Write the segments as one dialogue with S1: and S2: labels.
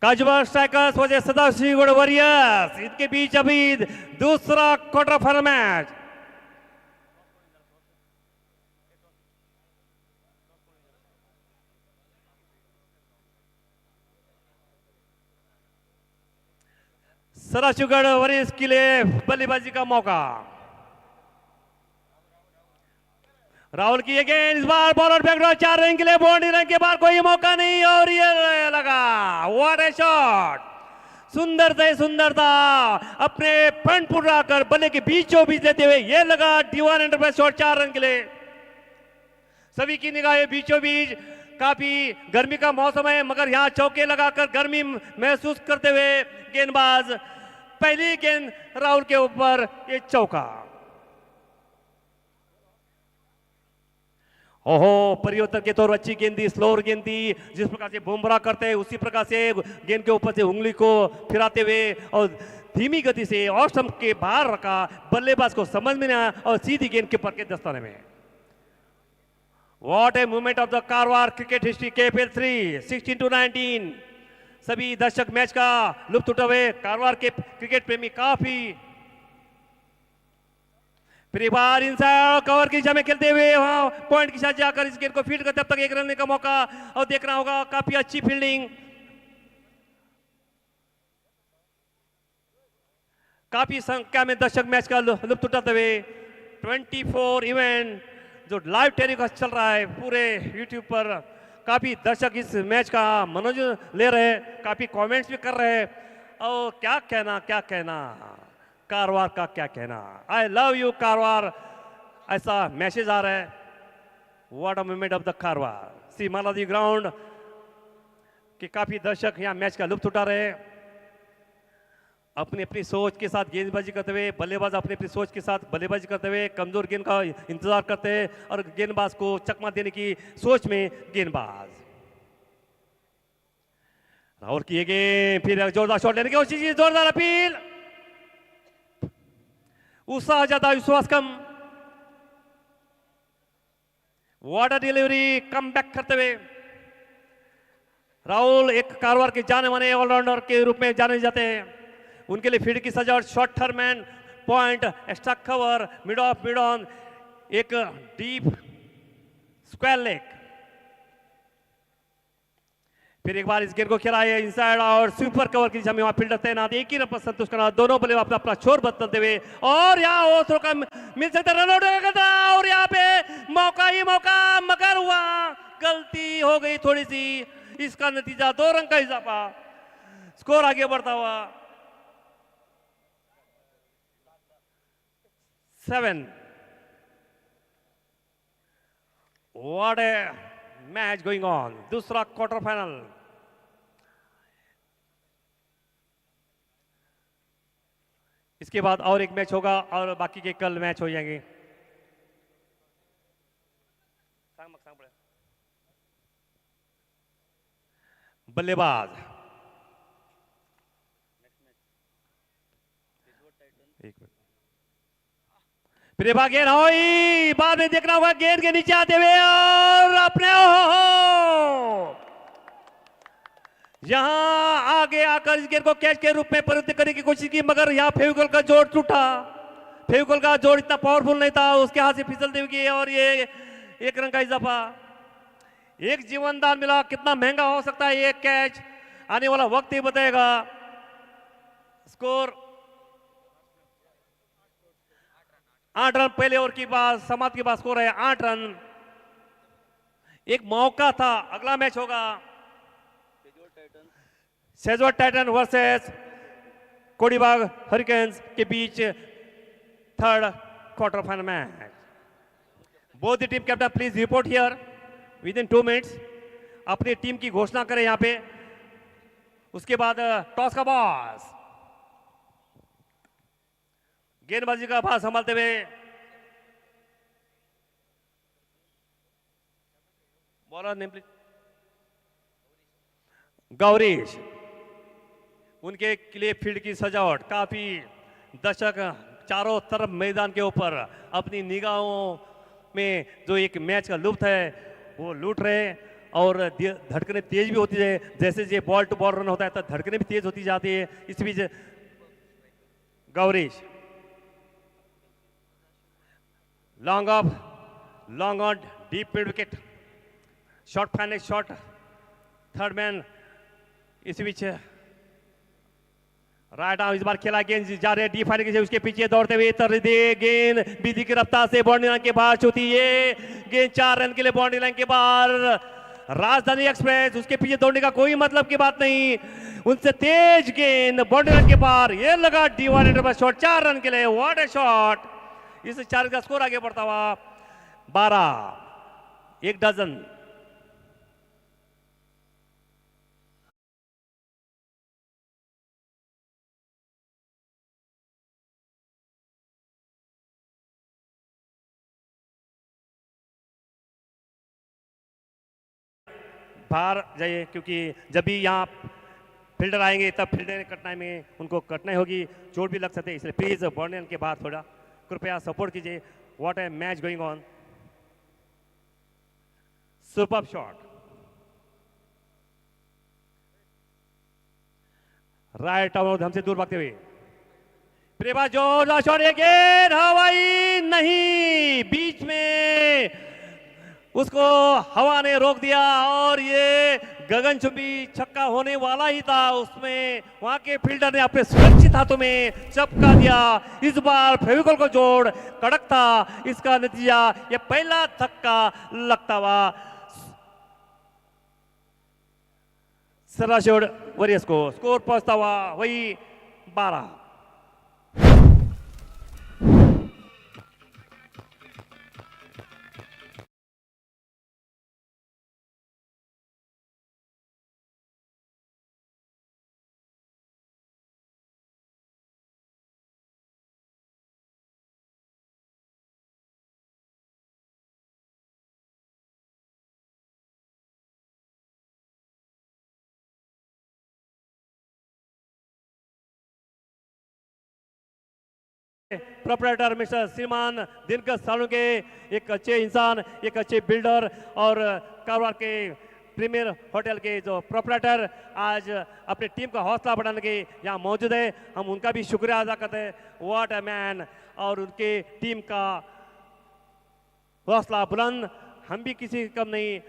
S1: काजवा strikers वजह सदाशिवगढ़ warriors, इनके बीच अभी दूसरा quarter final match. Sadashivgad warriors के लिए बल्लेबाजी का मौका। राहुल की अगेन इस बार बॉलर बैकड्रॉप 4 रन के लिए, बाउंड्री रन के बाद कोई मौका नहीं और ये लगा। व्हाट ए शॉट, सुंदर से सुंदर था, अपने फ्रंट फुट आकर बल्ले के बीचों बीच लेते हुए ये लगा दीवान एंटरप्राइज शॉट 4 रन के लिए। सभी की निगाहें बीचों बीच, काफी गर्मी का मौसम है मगर यहां चौके लगाकर गर्मी महसूस करते हुए गेंदबाज, पहली गेंद राहुल के ऊपर ये चौका। ओहो, परिवर्तन के तौर अच्छी गेंद दी, स्लोअर गेंद दी, जिस प्रकार से बुमराह करते हैं उसी प्रकार से गेंद के ऊपर से उंगली को फिराते हुए और धीमी गति से ऑफ स्टंप के बाहर रखा, बल्लेबाज को समझ में नहीं आया और सीधी गेंद के पर के दस्ताने में। What a movement of the Karwar cricket history KPL 3 16-19। सभी दर्शक मैच का लुत्फ उठा हुए, कारवार के क्रिकेट प्रेमी काफी। फिर एक बार इनसाइड कवर की दिशा में खेलते हुए वहां पॉइंट के साथ जाकर इस गेंद को फील्ड करते, तब तक 1 रन का मौका और देखना होगा, काफी अच्छी फील्डिंग, काफी संख्या में दर्शक मैच का लुत्फ उठाते हुए। 24 इवेंट जो लाइव टेलीकास्ट चल रहा है पूरे YouTube पर, काफी दर्शक इस मैच का मनोरंजन ले रहे हैं, काफी कमेंट्स भी कर रहे हैं और क्या कहना कारवार का, क्या कहना, आई लव यू कारवार, ऐसा मैसेज आ रहा है। What a movement of the Karwar, सी मालादी ग्राउंड के काफी दर्शक यहाँ मैच का लुत्फ उठा रहे हैं, अपनी अपनी सोच के साथ गेंदबाजी करते हुए, बल्लेबाज अपनी अपनी सोच के साथ बल्लेबाजी करते हुए कमजोर गेंद का इंतजार करते हैं और गेंदबाज को चकमा देने की सोच में गेंदबाज। राहुल की गेंद, फिर जोरदार शॉट लेने की कोशिश, जोरदार अपील, उत्साह ज्यादा विश्वास कम। What a delivery, come back करते हुए राहुल एक कारवार के जाने माने ऑलराउंडर के रूप में जाने जाते हैं। उनके लिए फील्ड की सजावट, short term and point, extra cover, mid of, mid on, एक डीप स्क्वायर लेग। फिर एक बार इस गेंद को खिलाया इनसाइड और सुपर कवर की दिशा में वहां फील्डर तैनात, एक ही रन पर संतुष्ट करना, दोनों बल्लेबाज अपना अपना छोर बदलते हुए और यहाँ ओथ्रो का मिल सकता रन आउट और यहाँ पे मौका ही मौका, मगर हुआ गलती हो गई थोड़ी सी, इसका नतीजा 2 रन का इजाफा, स्कोर आगे बढ़ता हुआ 7। What A match going on, दूसरा क्वार्टर फाइनल। इसके बाद और एक मैच होगा और बाकी के कल मैच हो जाएंगे। बल्लेबाज फिर गेंद होई, बाद में देखना होगा गेंद के नीचे आते हुए और अपने यहां आगे आकर इस गेंद को कैच के रूप में परिवर्तित करने की कोशिश की, मगर यहां फेविकोल का जोड़ टूटा, फेविकोल का जोड़ इतना पावरफुल नहीं था, उसके हाथ से फिसलते हुए और ये 1 रन का इजाफा। एक जीवनदान मिला, कितना महंगा हो सकता है ये कैच, आने वाला वक्त ही बताएगा। स्कोर 8 रन पहले ओवर की बात, समाप्ति के बाद स्कोर है 8 रन। एक मौका था, अगला मैच होगा Sejwar Titan versus Kodibag hurricanes के बीच, 3rd quarter final match. Both the team captain please report here with in 2 minutes, अपनी टीम की घोषणा करें यहां पे। उसके बाद टॉस का बॉस, गेंदबाजी का भार संभालते हुए बॉलर नेम प्लीज गौरीश, उनके लिए फील्ड की सजावट, काफी दर्शक चारों तरफ मैदान के ऊपर अपनी निगाहों में जो एक मैच का लुत्फ है वो लूट रहे और धड़कने तेज भी होती है, जैसे ये बॉल टू बॉल रन होता है तो धड़कने भी तेज होती जाती है। इस बीच Gaurish long off, long on, deep mid wicket, short final shot, third man. इस बीच राइट आर्म इस बार खेला, गेंद जा रहे डी फाइनल के, उसके पीछे दौड़ते हुए तर दे गेंद बिजली की रफ्तार से बाउंड्री लाइन के बाहर छूती है। गेंद 4 रन के लिए बाउंड्री लाइन के बाहर। राजधानी एक्सप्रेस उसके पीछे दौड़ने का कोई मतलब की बात नहीं, उनसे तेज गेंद बाउंड्री लाइन के बाहर, ये लगा डिवाइडेड बाय शॉट 4 रन के लिए। What A shot! इस 4 का स्कोर आगे बढ़ता हुआ 12, 1 डजन। बाहर जाइए, क्योंकि जब भी यहाँ फील्डर आएंगे तब फील्डर कटनाई में उनको कटनाई होगी, चोट भी लग सकते हैं, इसलिए प्लीज बाउंड्री के बाहर थोड़ा कृपया सपोर्ट कीजिए। What A match going on, super shot, right out हमसे दूर भागते हुए प्रेमा जोरदार शॉट, अगेन हवाई नहीं, बीच में उसको हवा ने रोक दिया और ये गगनचुंबी छक्का होने वाला ही था, उसमें वहां के फील्डर ने अपने सुरक्षित हाथों में चपका दिया। इस बार फेविकोल को जोड़ कड़क था, इसका नतीजा ये पहला धक्का लगता हुआ सराशोड़ वॉरियर्स को स्कोर पहुंचता हुआ वही 12। प्रोपराइटर मिस्टर श्रीमान दिनकर सालुंके, एक अच्छे इंसान, एक अच्छे बिल्डर और कारोबार के प्रीमियर होटल के जो प्रोपराइटर आज अपनी टीम का हौसला बढ़ाने के यहाँ मौजूद है, हम उनका भी शुक्रिया अदा करते हैं। What a man! और उनके टीम का हौसला बुलंद, हम भी किसी कम नहीं,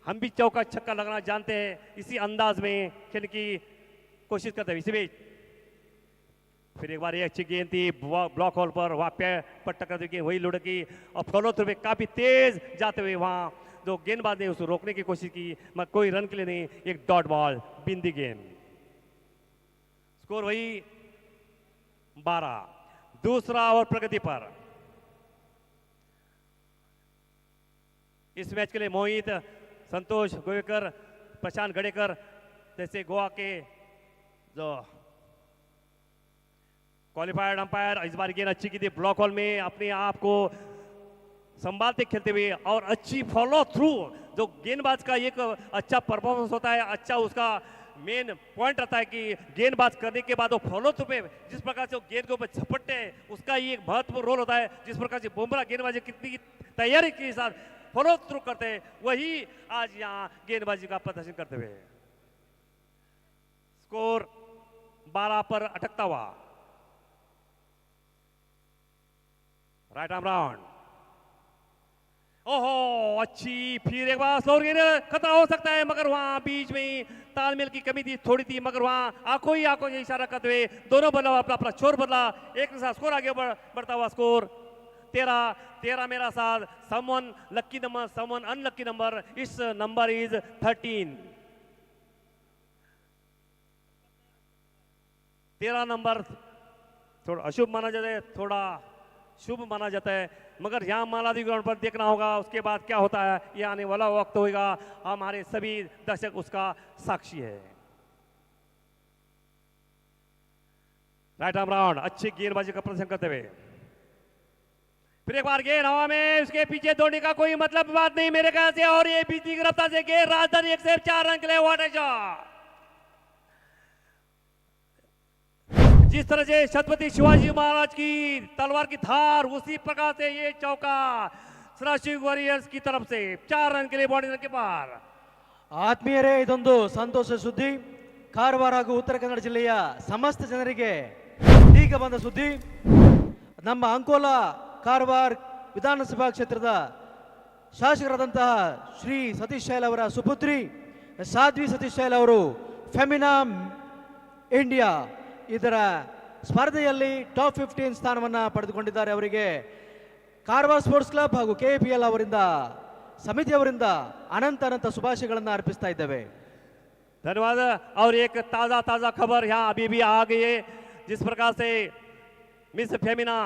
S1: हम भी चौका छक्का लगाना जानते हैं, इसी अंदाज में खेलने की कोशिश करते हैं। इसी बीच फिर एक बार ये अच्छी गेंद थी ब्लॉक होल पर, वहां पे पर टक्कर दी, वही लुढ़की और फॉलो थ्रू में काफी तेज जाते हुए वहां जो गेंदबाज ने उसको रोकने की कोशिश की, मगर कोई रन के लिए नहीं, एक डॉट बॉल बिंदी गेंद। स्कोर वही 12। दूसरा ओवर प्रगति पर। इस मैच के लिए मोहित, संतोष गोवेकर, प्रशांत गड़ेकर जैसे गोवा के जो क्वालिफाइड अंपायर, इस बार गेंद अच्छी की थी ब्लॉक हॉल में, अपने आप को संभालते खेलते हुए और अच्छी फॉलो थ्रू, जो गेंदबाज का एक अच्छा परफॉर्मेंस होता है, अच्छा उसका मेन पॉइंट रहता है कि गेंदबाज करने के बाद वो फॉलो थ्रू पे जिस प्रकार से वो गेंद के ऊपर झपटते हैं, उसका ये एक महत्वपूर्ण रोल होता है। जिस प्रकार से बुमराह गेंदबाजी कितनी तैयारी के साथ फॉलो थ्रू करते हैं, वही आज यहाँ गेंदबाजी का प्रदर्शन करते हुए। स्कोर 12 पर अटकता हुआ। राइट आर्म राउंड, ओहो अच्छी, फिर एक बार स्लोर गेंद, खतरा हो सकता है, मगर वहां बीच में तालमेल की कमी थी थोड़ी थी, मगर वहां आंखों से इशारा करते हुए दोनों बल्ला अपना छोर बदला, एक के साथ स्कोर आगे बढ़ता हुआ। स्कोर 13 मेरा साथ, समवन लक्की नंबर, समवन अनलक्की नंबर, इस नंबर इज 13। 13 नंबर थोड़ा अशुभ माना जाता है, थोड़ा शुभ माना जाता है, मगर यहाँ मालादी ग्राउंड पर देखना होगा उसके बाद क्या होता है, ये आने वाला वक्त होगा, हमारे सभी दर्शक उसका साक्षी है। राइट आर्म राउंड, अच्छी गेंदबाजी का प्रदर्शन करते हुए फिर एक बार गेंद हवा में, उसके पीछे दौड़ने का कोई मतलब बात नहीं मेरे ख्याल से, और ये बीती की रफ्तार से गेंद राजधानी एक्सप्रेस 4 रन के लिए। What A shot! जिस तरह से छत्रपति शिवाजी महाराज की तलवार की धार, उसी प्रकार से ये चौका सराशिव वॉरियर्स की तरफ से 4 रन के लिए बाउंड्री लाइन के पार।
S2: ಆತ್ಮೀಯರೇ, ಇದೊಂದು ಸಂತೋಷ ಸುದ್ದಿ. ಕಾರವಾರ ಹಾಗೂ ಉತ್ತರ ಕನ್ನಡ ಜಿಲ್ಲೆಯ ಸಮಸ್ತ ಜನರಿಗೆ ಈಗ ಬಂದ ಸುದ್ದಿ. ನಮ್ಮ ಅಂಕೋಲಾ ಕಾರವಾರ ವಿಧಾನಸಭಾ ಕ್ಷೇತ್ರದ ಶಾಸಕರಾದಂತಹ ಶ್ರೀ ಸತೀಶ್ ಶೈಲ್ ಅವರ ಸುಪುತ್ರಿ ಸಾಧ್ವಿ ಸತೀಶ್ ಶೈಲ್ ಅವರು ಫೆಮಿನಾ ಇಂಡಿಯಾ ಇದರ ಸ್ಪರ್ಧೆಯಲ್ಲಿ ಟಾಪ್ 15 ಸ್ಥಾನವನ್ನು ಪಡೆದುಕೊಂಡಿದ್ದಾರೆ. ಅವರಿಗೆ ಕಾರವಾರ ಸ್ಪೋರ್ಟ್ಸ್ ಕ್ಲಬ್ ಹಾಗೂ KPL ಅವರಿಂದ समितिಯವರಿಂದ अनंत अनंत शुभाशयಗಳನ್ನು अर्पिस्ता इದ್ದೇವೆ.
S1: धन्यवाद। और एक ताज़ा खबर यहाँ अभी भी आ गई है, जिस प्रकार से मिस फेमिना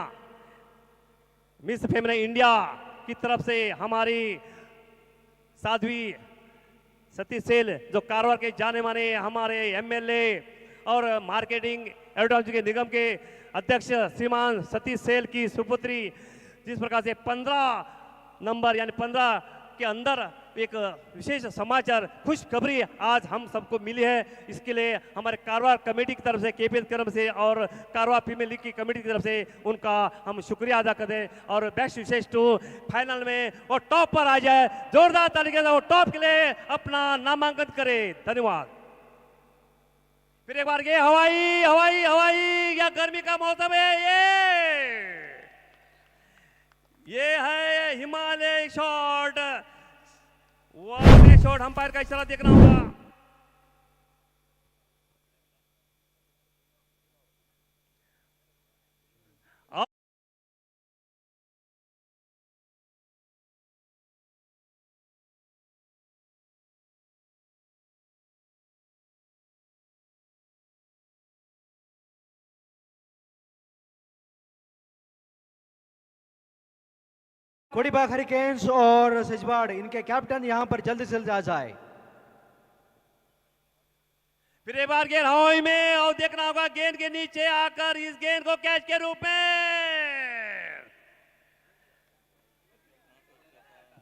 S1: इंडिया की तरफ से हमारी साध्वी सतीश शैल जो कारोबार के जाने माने हमारे MLA और मार्केटिंग एडवर्टाइजिंग के निगम के अध्यक्ष श्रीमान सतीश शैल की सुपुत्री, जिस प्रकार से 15 नंबर यानी 15 के अंदर एक विशेष समाचार खुशखबरी आज हम सबको मिली है। इसके लिए हमारे कारोबार कमेटी की तरफ से KPL की तरफ से और कारोबार प्रीमियर लीग की कमेटी की तरफ से उनका हम शुक्रिया अदा करते हैं। और बेस्ट विशेष टू फाइनल में वो टॉप पर आ जाए, जोरदार तरीके से वो टॉप के लिए अपना नामांकन करे। धन्यवाद। फिर एक बार ये हवाई हवाई हवाई या गर्मी का मौसम है, ये है हिमालय शॉट। शॉट अंपायर का इशारा देखना होगा।
S2: कोडीबाग हरिकेन्स और सेजवाड़ इनके कैप्टन यहां पर जल्दी से जल्दी आ जाए।
S1: फिर एक बार गेंद हवाई में और देखना होगा गेंद के नीचे आकर इस गेंद को कैच के रूप में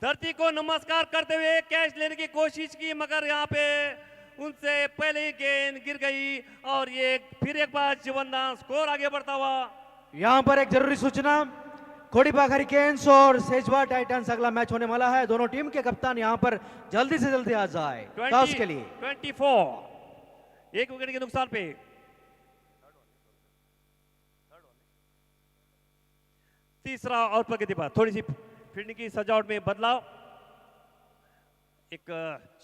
S1: धरती को नमस्कार करते हुए कैच लेने की कोशिश की, मगर यहां पे उनसे पहले ही गेंद गिर गई और ये फिर एक बार जीवनदान स्कोर आगे बढ़ता हुआ।
S2: यहां पर एक जरूरी सूचना, कोडीबाग हरिकेन्स और सेजवाड़ टाइटंस अगला मैच होने वाला है। दोनों टीम के कप्तान यहां पर जल्दी से जल्दी आ जाए टॉस के लिए।
S1: 24 एक विकेट के नुकसान पे तीसरा और प्रगति पर थोड़ी सी फील्डिंग की सजावट में बदलाव, एक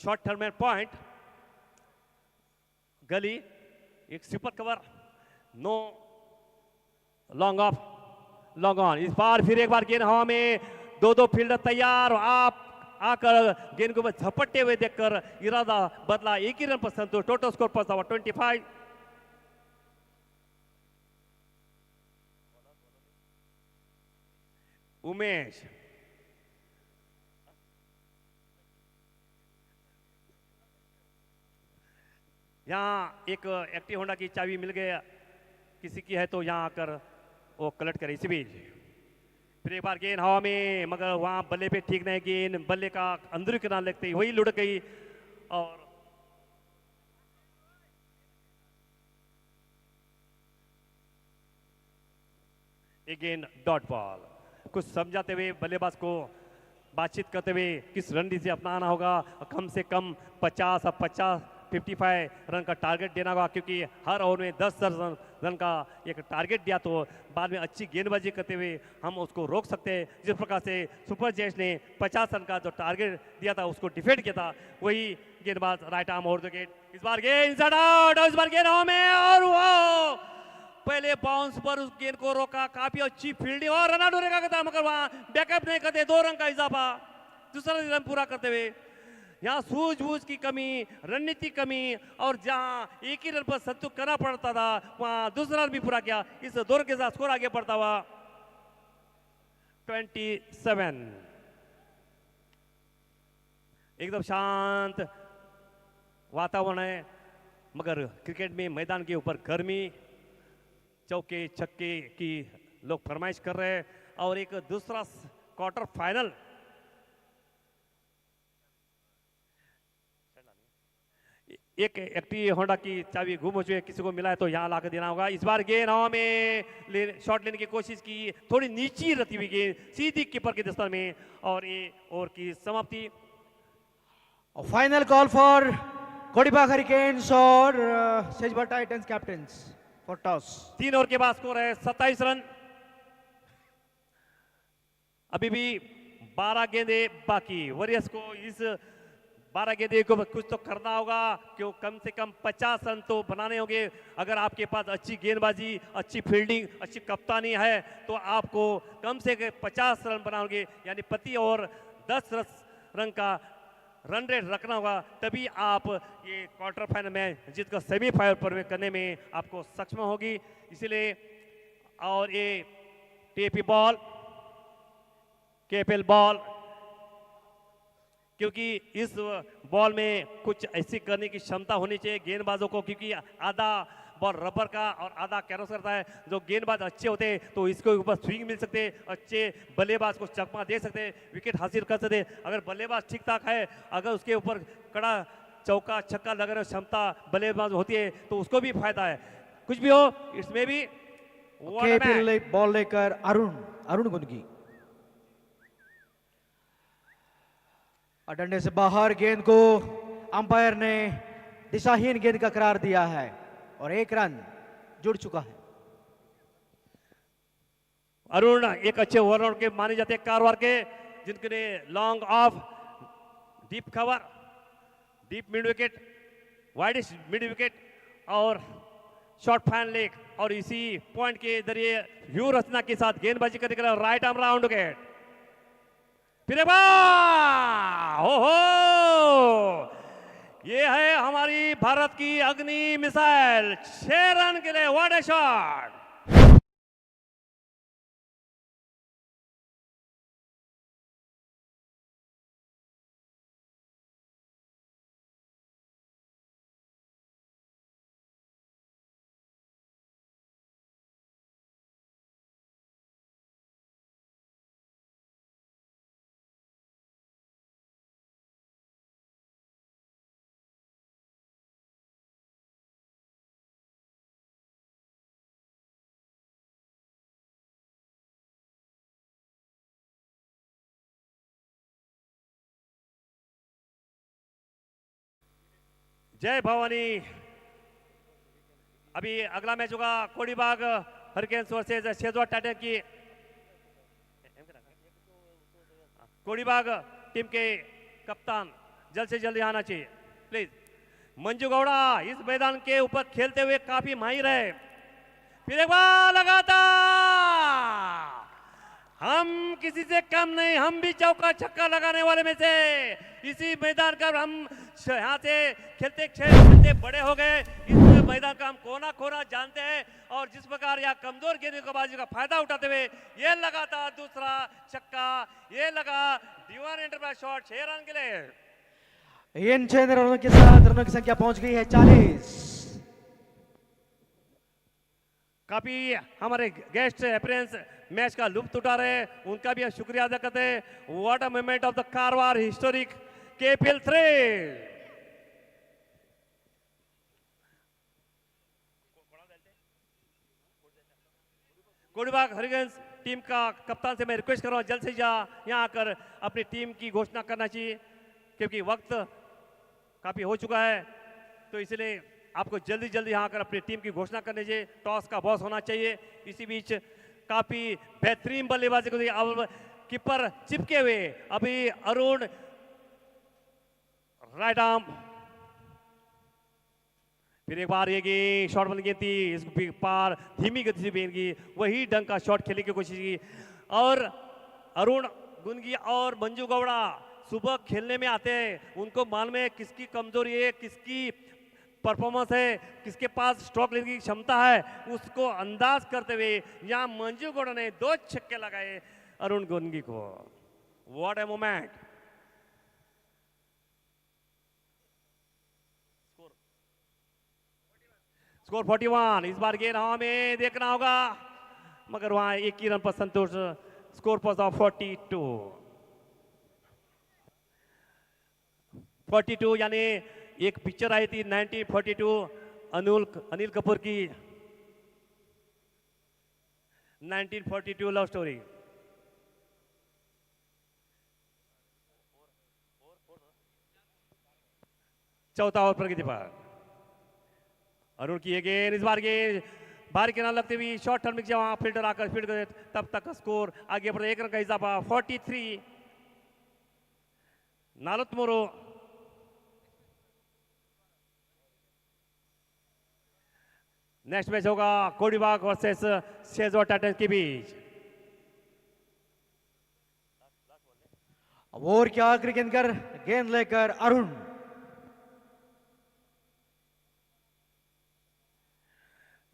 S1: शॉर्ट टर्म पॉइंट गली, एक sweeper cover, no long off long on. इस बार फिर एक बार गेंद हवा में, दो फील्डर तैयार, आप आकर गेंद को झपटते हुए देखकर इरादा बदला, एक ही रन पर संतोष। टोटल स्कोर पहुंचा हुआ 25। उमेश यहां एक एक्टिव होंडा की चाबी मिल गया, किसी की है तो यहां आकर वो कलेक्ट करे। इसी बीच फिर एक बार गेंद हवा में, मगर वहां बल्ले पे ठीक नहीं, गेंद बल्ले का अंदर किनारे लगते ही वही लुढ़क गई और एक गेंद डॉट बॉल। कुछ समझाते हुए बल्लेबाज को बातचीत करते हुए किस रणनीति से अपनाना होगा, कम से कम 55 रन का टारगेट देना होगा, क्योंकि हर ओवर में 10 रन का एक टारगेट दिया तो बाद में अच्छी गेंदबाजी करते हुए हम उसको रोक सकते हैं। जिस प्रकार से सुपर जेट्स ने 50 रन का जो टारगेट दिया था उसको डिफेंड किया था, वही गेंदबाज right arm over the wicket. इस बार गेंद इनसाइड आउट, इस बार गेंद हवा में और वो पहले बाउंस पर उस गेंद को रोका, काफी अच्छी फील्डिंग और रन आउट होने का था, मगर वहां बैकअप नहीं करते, 2 रन का इजाफा, दूसरा रन पूरा करते हुए। यहाँ सूझबूझ की कमी, रणनीति कमी, और जहां एक ही रन पर संतुष्ट करना पड़ता था वहां दूसरा रन भी पूरा किया। इस 2 रन के साथ स्कोर आगे बढ़ता हुआ 27। एकदम शांत वातावरण है, मगर क्रिकेट में मैदान के ऊपर गर्मी, चौके छक्के की लोग फरमाइश कर रहे हैं। और एक दूसरा क्वार्टर फाइनल, एक एक्टिव होंडा की चाबी गुम हो चुकी है, किसी को मिला है तो यहाँ लाकर देना होगा। इस बार गेंद हवा में शॉट लेने की कोशिश की, थोड़ी नीची रखी हुई गेंद सीधी कीपर के दस्तर में, और ये ओवर की समाप्ति।
S2: A final call for Kodibag Hurricanes or Sejba Titans captains for toss.
S1: 3 over के बाद स्कोर है 27 रन। अभी भी 12 गेंदे बाकी। वॉरियर्स को इस 12 गेंदे को कुछ तो करना होगा, क्यों कम से कम 50 रन तो बनाने होंगे। अगर आपके पास अच्छी गेंदबाजी, अच्छी फील्डिंग, अच्छी कप्तानी है तो आपको कम से कम 50 रन बनाओगे, यानी प्रति ओवर 10 रन का रन रेट रखना होगा, तभी आप ये क्वार्टर फाइनल में जीतकर सेमीफाइनल प्रवेश करने में आपको सक्षम होगी। इसलिए और ये टीपी बॉल, केपीएल बॉल, क्योंकि इस बॉल में कुछ ऐसी करने की क्षमता होनी चाहिए गेंदबाजों को, क्योंकि आधा बॉल रबर का और आधा कैरोस करता है। जो गेंदबाज अच्छे होते हैं तो इसके ऊपर स्विंग मिल सकते हैं, अच्छे बल्लेबाज को चकमा दे सकते हैं, विकेट हासिल कर सकते हैं। अगर बल्लेबाज ठीक ठाक है, अगर उसके ऊपर कड़ा चौका छक्का लगाने की क्षमता बल्लेबाज होती है तो उसको भी फायदा है। कुछ भी हो, इसमें भी
S2: केपीएल बॉल लेकर अरुण गुनगी। डंडे से बाहर गेंद को अंपायर ने दिशाहीन गेंद का करार दिया है और 1 रन जुड़ चुका है।
S1: अरुण एक अच्छे ओवरऑल के माने जाते हैं कारवार के, जिनके long off, deep cover, deep mid wicket, wide mid wicket और शॉर्ट फाइन लेग, और इसी पॉइंट के जरिए व्यू रचना के साथ गेंदबाजी करने के लिए राइट आर्म राउंड विकेट। फिर एक बार हो, ये है हमारी भारत की अग्नि मिसाइल, 6 रन के लिए। What A shot! जय भवानी। अभी अगला मैच होगा Kodibag hurricanes versus Shejwar Titan की। कोडीबाग टीम के कप्तान जल्द से जल्द आना चाहिए प्लीज। मंजू गौड़ा इस मैदान के ऊपर खेलते हुए काफी माहिर है। फिर एक बार लगातार, हम किसी से कम नहीं, हम भी चौका छक्का लगाने वाले में से। इसी मैदान का हम यहाँ से खेलते खेलते बड़े हो गए। इस मैदान का हम कोना कोना जानते हैं, और जिस प्रकार यहाँ कमजोर गेंदबाजी का फायदा उठाते हुए ये लगातार दूसरा छक्का, ये लगा दीवान एंटरप्राइज शॉट 6 रन के लिए।
S2: इन 6 रनों के साथ रनों की संख्या पहुंच गई है 40।
S1: काफी हमारे गेस्ट अपीयरेंस मैच का लुत्फ उठा रहे हैं, उनका भी शुक्रिया अदा करते हैं। What a moment of the Karwar historic KPL 3। Kodibag hurricanes team का कप्तान से मैं रिक्वेस्ट कर रहा हूं, जल्द से जल्द यहाँ आकर अपनी टीम की घोषणा करना चाहिए, क्योंकि वक्त काफी हो चुका है। तो इसलिए आपको जल्दी जल्दी यहाँ आकर अपनी टीम की घोषणा करनी चाहिए। टॉस का बॉस होना चाहिए। इसी बीच काफी बेहतरीन बल्लेबाजी को अब कीपर चिपके हुए, अभी अरुण राइट आर्म, फिर एक बार ये शॉट बन गई थी, इस पार धीमी गति से गेंद की, वही ढंग का शॉट खेलने की कोशिश की। और अरुण गुनगी और मंजू गौड़ा सुबह खेलने में आते हैं, उनको मालूम है किसकी कमजोरी है, किसकी परफॉर्मेंस है, किसके पास स्ट्रोक लेने की क्षमता है, उसको अंदाज करते हुए यहाँ मंजू गौड़ा ने 2 छक्के लगाए अरुण गुनगी को। What a moment! स्कोर 41। इस बार गेंद हवा में देखना होगा, मगर वहां एक ही रन पर संतोष। स्कोर पर 42 यानी एक पिक्चर आई थी 1942 अनिल कपूर की 1942 लव स्टोरी। चौथा ओवर प्रगति पर अरुण की गेंद, इस बार गेंद बाहर किनारे लगते हुए शॉर्ट टर्म में वहां फील्डर आकर फील्ड करे, तब तक स्कोर आगे बढ़ 1 रन का इजाफा 43। नालतमोरो नेक्स्ट मैच होगा कोडीबाग वर्सेस शेजवार टाइटंस के बीच।
S2: ओवर की आखिरी गेंद कर गेंद लेकर अरुण।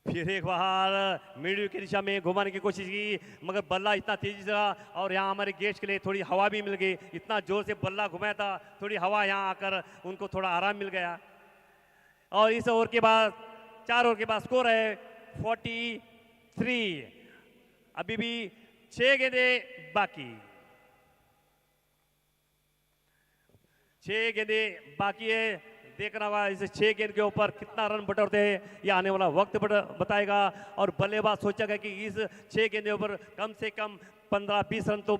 S1: फिर एक बार मिड की दिशा में घुमाने की कोशिश की, मगर बल्ला इतना तेजी से और यहाँ हमारे गेट्स के लिए थोड़ी हवा भी मिल गई। इतना जोर से बल्ला घुमाया था, थोड़ी हवा यहाँ आकर उनको थोड़ा आराम मिल गया। और इस ओवर के बाद 4 ओवर के बाद स्कोर है 43। अभी भी 6 गेंदें बाकी, 6 गेंदें बाकी है। देखना होगा इस 6 गेंद के ऊपर कितना रन बटोरते हैं, यह आने वाला वक्त बताएगा। और बल्लेबाज सोचेगा कि इस 6 गेंदों पर कम से कम 15-20 रन तो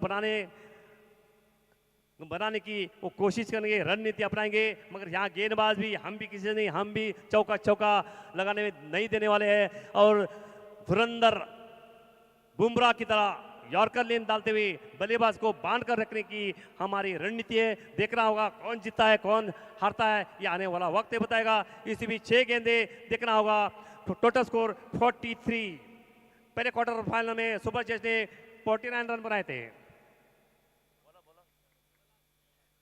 S1: बनाने की वो कोशिश करेंगे, रणनीति अपनाएंगे। मगर यहाँ गेंदबाज भी हम भी चौका लगाने में नहीं देने वाले हैं। और धुरंधर बुमराह की तरह यॉर्कर लेन डालते हुए बल्लेबाज को बांध कर रखने की हमारी रणनीति है। देखना होगा कौन जीतता है कौन हारता है, ये आने वाला वक्त बताएगा। इसी भी 6 गेंदे देखना होगा। Total score 43। पहले क्वार्टर फाइनल में सुपर जज ने 49 रन बनाए थे।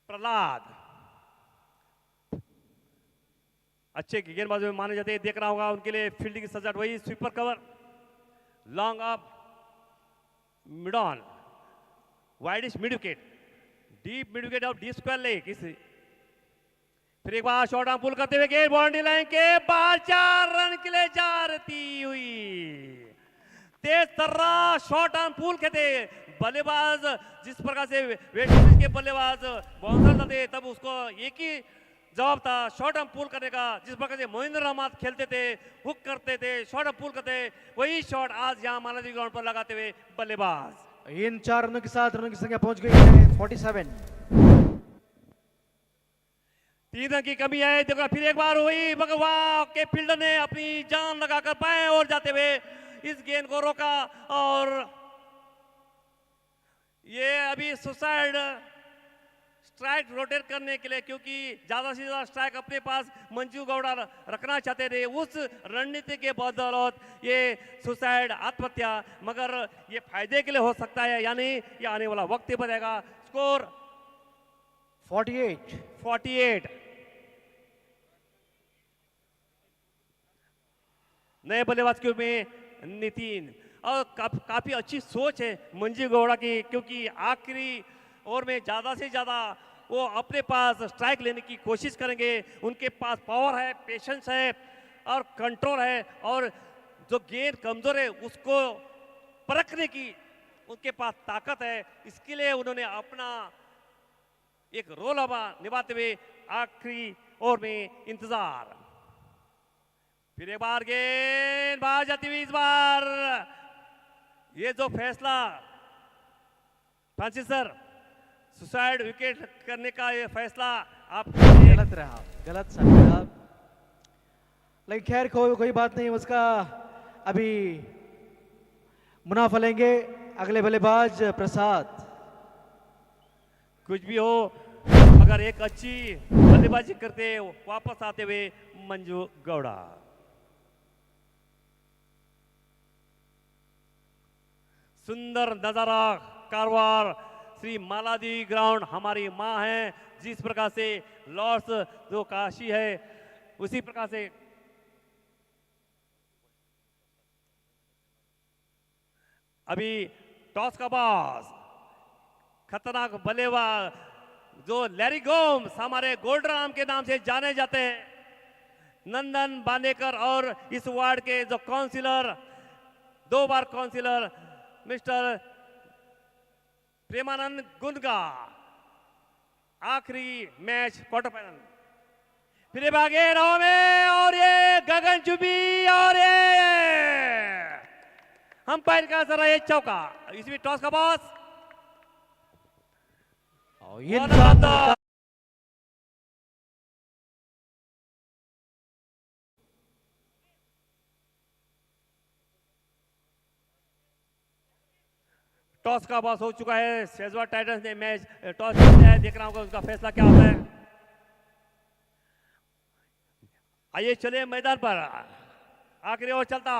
S1: प्रहलाद अच्छे गेंदबाज में माने जाते हैं। देखना होगा उनके लिए फील्डिंग की सजावट, वही sweeper cover, long up, mid on, widish mid wicket, deep mid wicket और डीप स्क्वायर लेग। फिर एक बार शॉर्ट आर्म पुल करते हुए गेंद बाउंड्री लाइन के बाहर 4 रन के लिए जाती हुई। तेज तर्रा शॉर्ट आर्म पुल कहते बल्लेबाज जिस प्रकार से वेस्ट इंडीज के बल्लेबाज बाउंसर थे, तब उसको एक ही जवाब था शॉर्ट आर्म पुल करने का। जिस प्रकार से मोहिंद्र रहमान खेलते थे, हुक करते थे, शॉर्ट आर्म पुल करते, वही शॉट आज यहाँ मालाजी ग्राउंड पर लगाते हुए बल्लेबाज।
S2: इन 4 रनों के साथ रनों की संख्या पहुंच गई है 47।
S1: 3 रन की कमी है। देखो फिर एक बार हुई, मगर वहां के फील्डर ने अपनी जान लगाकर बाएं ओर जाते हुए इस गेंद को रोका। और ये अभी सुसाइड स्ट्राइक रोटेट करने के लिए, क्योंकि ज्यादा से ज्यादा स्ट्राइक अपने पास मंजू गौड़ा रखना चाहते थे, उस रणनीति के बदौलत ये सुसाइड आत्महत्या, मगर ये फायदे के लिए हो सकता है या नहीं, ये आने वाला वक्त ही बताएगा। स्कोर 48। नए बल्लेबाज के में नितिन, और काफी अच्छी सोच है मंजू गौड़ा की, क्योंकि आखिरी ओवर में ज्यादा से ज्यादा वो अपने पास स्ट्राइक लेने की कोशिश करेंगे। उनके पास पावर है, पेशेंस है और कंट्रोल है, और जो गेंद कमजोर है उसको परखने की उनके पास ताकत है। इसके लिए उन्होंने अपना एक रोल निभाते हुए आखिरी ओवर में इंतजार। फिर एक बार गेंद बाहर जाती हुई, इस बार ये जो फैसला फ्रांसिस सर, सुसाइड विकेट करने का ये फैसला आप
S2: गलत रहा, गलत साहब। लेकिन खैर कोई बात नहीं, उसका अभी मुनाफा लेंगे अगले बल्लेबाज प्रसाद।
S1: कुछ भी हो, मगर एक अच्छी बल्लेबाजी करते वापस आते हुए मंजू गौड़ा। सुंदर नजारा कारवार श्री मालाजी ग्राउंड हमारी माँ है। जिस प्रकार से लॉर्ड्स जो काशी है, उसी प्रकार से अभी टॉस का बॉस खतरनाक बल्लेबाज जो लैरी गोम्स हमारे गोल्डन आर्म के नाम से जाने जाते हैं, नंदन बांदेकर, और इस वार्ड के जो काउंसिलर, 2 बार काउंसिलर मिस्टर प्रेमानंद गुंदगा। आखिरी मैच क्वार्टर फाइनल, फिर भागे रहो में, और ये गगन चुबी, और ये अंपायर का जरा ये चौका। इसमें टॉस का बॉस
S2: ये
S1: टॉस का बॉस हो चुका है, शेजवार टाइटंस ने मैच टॉस जीता है, देख रहा हूँ उसका फैसला क्या होता है। आइए चले मैदान पर, आखिरी ओवर चलता।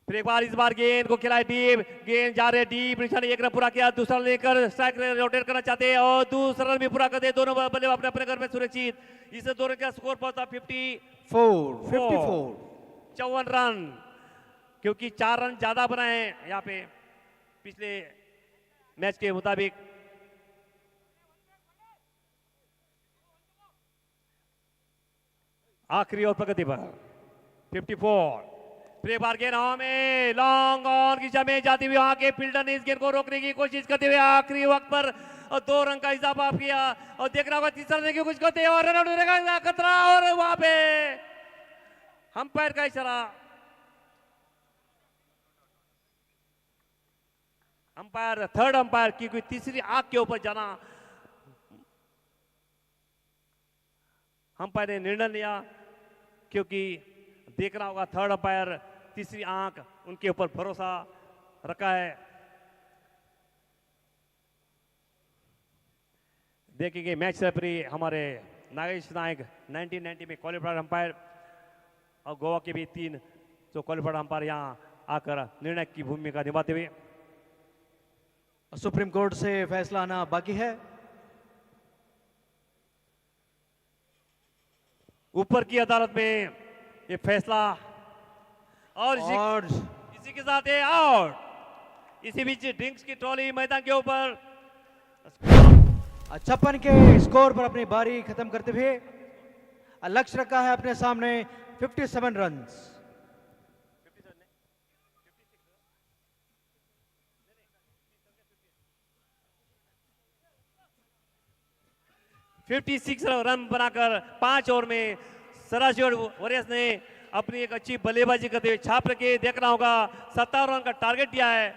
S1: फिर एक बार इस बार गेंद को खिलाए डीप, गेंद जा रहे डीप, निशान एक रन पूरा किया, दूसरा लेकर स्ट्राइक रोटेट करना चाहते हैं और दूसरा रन भी पूरा कर दे दोनों बल्ले अपने अपने घर में सुरक्षित। इससे दोनों का स्कोर पहुंचा
S2: 54
S1: 54 रन, क्योंकि 4 रन ज्यादा बनाए हैं यहाँ पे पिछले मैच के मुताबिक। आखिरी ओवर प्रगति पर 54। फिर एक बार गेंद हवा में लॉन्ग ऑन की जमे जाती हुई वहां के फील्डर ने इस गेंद को रोकने की कोशिश करते हुए आखिरी वक्त पर और 2 रन का इजाफा किया और देखना होगा तीसरा रन की कोशिश करते हैं और रन आउट होने का खतरा और वहां पे अंपायर का इशारा। अंपायर, थर्ड अंपायर की कोई तीसरी आंख के ऊपर जाना, अंपायर ने निर्णय लिया, क्योंकि देखना होगा थर्ड अंपायर तीसरी आंख उनके ऊपर भरोसा रखा है। देखेंगे मैच रेफरी हमारे नागेश नायक 1990 में क्वालिफाइड अंपायर और गोवा के भी 3 जो क्वालिफाइड अंपायर यहां आकर निर्णय की भूमिका निभाते हुए।
S2: सुप्रीम कोर्ट से फैसला आना बाकी है।
S1: ऊपर की अदालत में ये फैसला और इसी के साथ है आउट। इसी बीच ड्रिंक्स की ट्रॉली मैदान के ऊपर
S2: 56 के स्कोर पर अपनी बारी खत्म करते हुए लक्ष्य रखा है अपने सामने 57 रन्स। रन बनाकर 5 ओवर में सराजी वॉरियर्स ने अपनी एक अच्छी बल्लेबाजी करते हुए छाप रखे। देखना होगा 57 रन का टारगेट दिया है।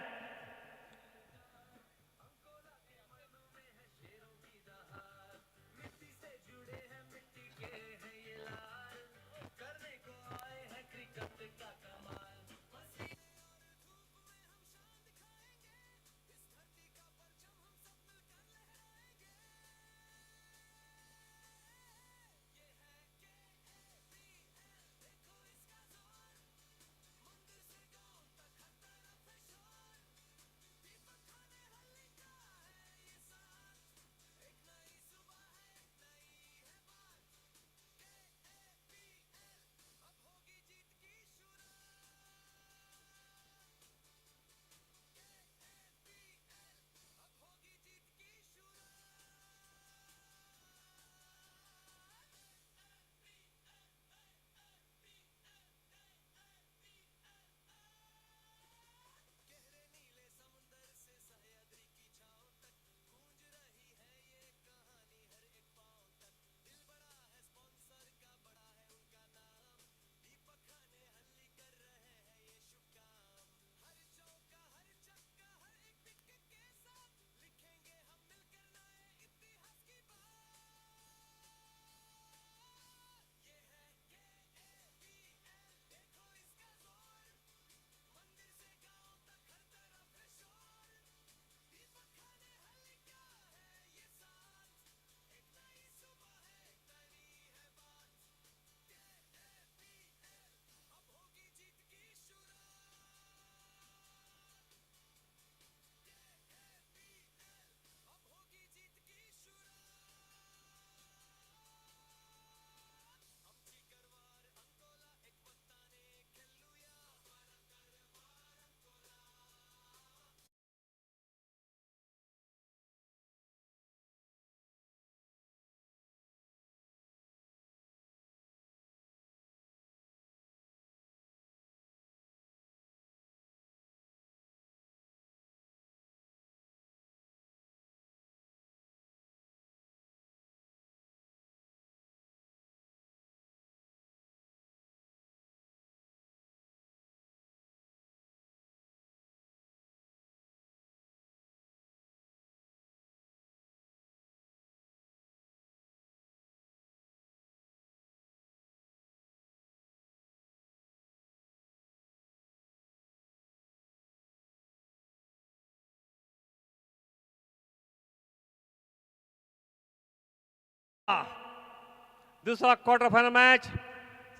S1: दूसरा quarter final match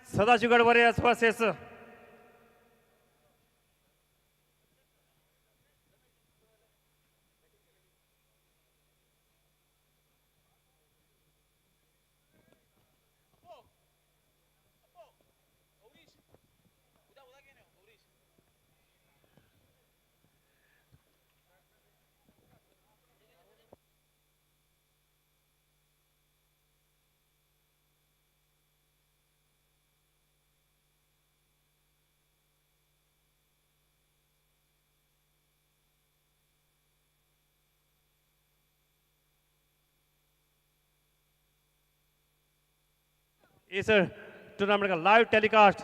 S1: Sadashivgad warriors versus इस टूर्नामेंट का live telecast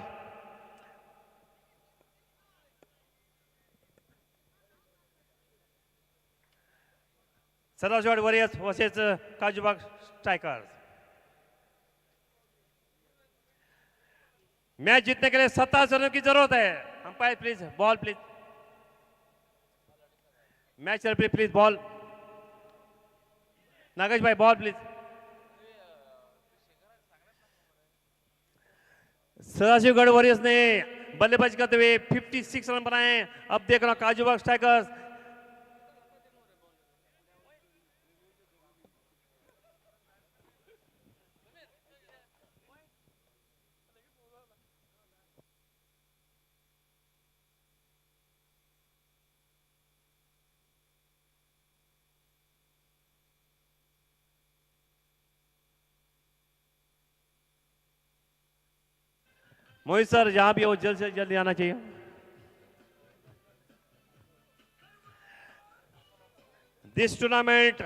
S1: Sadashivgad warriors versus Kajubag strikers. Match जीतने के लिए 27 रनों की जरूरत है। Umpire please ball please. Match referee please ball. Nagesh भाई बॉल प्लीज। सदाशिवगढ़ वॉरियर्स ने बल्लेबाजी करते हुए 56 रन बनाए। अब देख रहा काजूबाग स्ट्राइकर्स मोहित सर जहां भी हो जल्द से जल्दी आना चाहिए। दिस टूर्नामेंट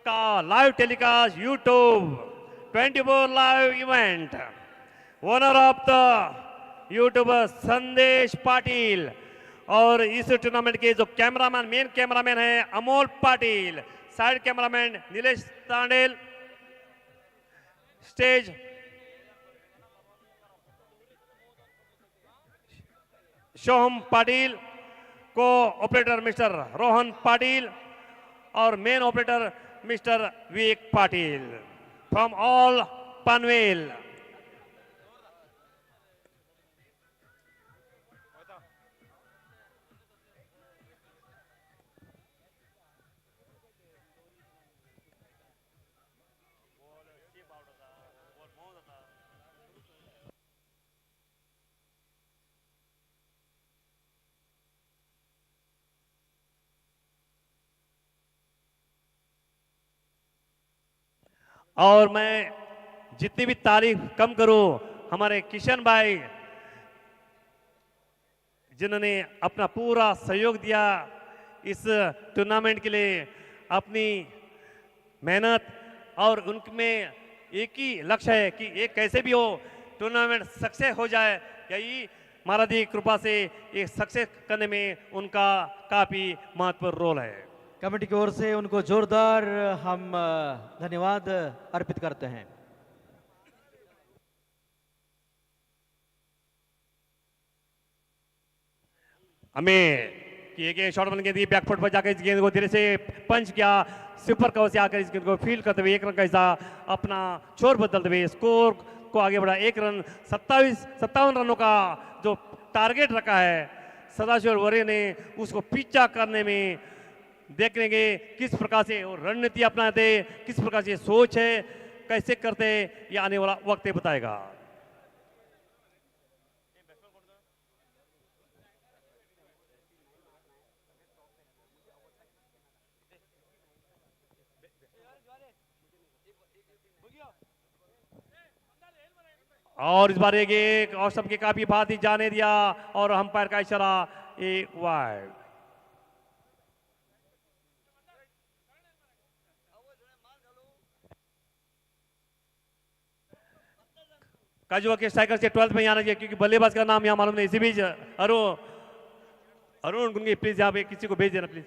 S1: का live telecast YouTube 24 live event. Owner of the YouTuber संदेश पाटिल और इस टूर्नामेंट के जो कैमरामैन मेन कैमरामैन है Amol Patil, side cameraman Nilesh Tandel, stage Soham Patil, co operator mister Rohan Patil और main operator mister Vivek Patil from all Panvel. और मैं जितनी भी तारीफ कम करूं हमारे किशन भाई जिन्होंने अपना पूरा सहयोग दिया इस टूर्नामेंट के लिए, अपनी मेहनत और उनमें एक ही लक्ष्य है कि एक कैसे भी हो टूर्नामेंट सक्सेस हो जाए। यही महाराज की कृपा से एक सक्सेस करने में उनका काफी महत्वपूर्ण रोल है।
S2: कमेटी की ओर से उनको जोरदार हम धन्यवाद अर्पित करते हैं।
S1: हमें कि एक शॉट बन के दी बैकफुट पर जाकर इस गेंद को धीरे से पंच किया, सुपर कवर से आकर इस गेंद को फील्ड करते हुए 1 रन का हिस्सा अपना छोर बदलते हुए स्कोर को आगे बढ़ा। 1 रन 57 रनों का जो टारगेट रखा है सदाशिव वॉरियर ने उसको पीछा करने में देखेंगे किस प्रकार से रणनीति अपनाते, किस प्रकार से सोच है, कैसे करते, ये आने वाला वक्त बताएगा। और इस बार एक और सबके काफी बात ही जाने दिया और अंपायर का इशारा ए वाइड। काजूबा के स्ट्राइकर से 12th में आना चाहिए क्योंकि बल्लेबाज का नाम यहाँ मालूम नहीं। इसी बीच अरुण गुंगी प्लीज यहाँ पे किसी को भेज देना प्लीज।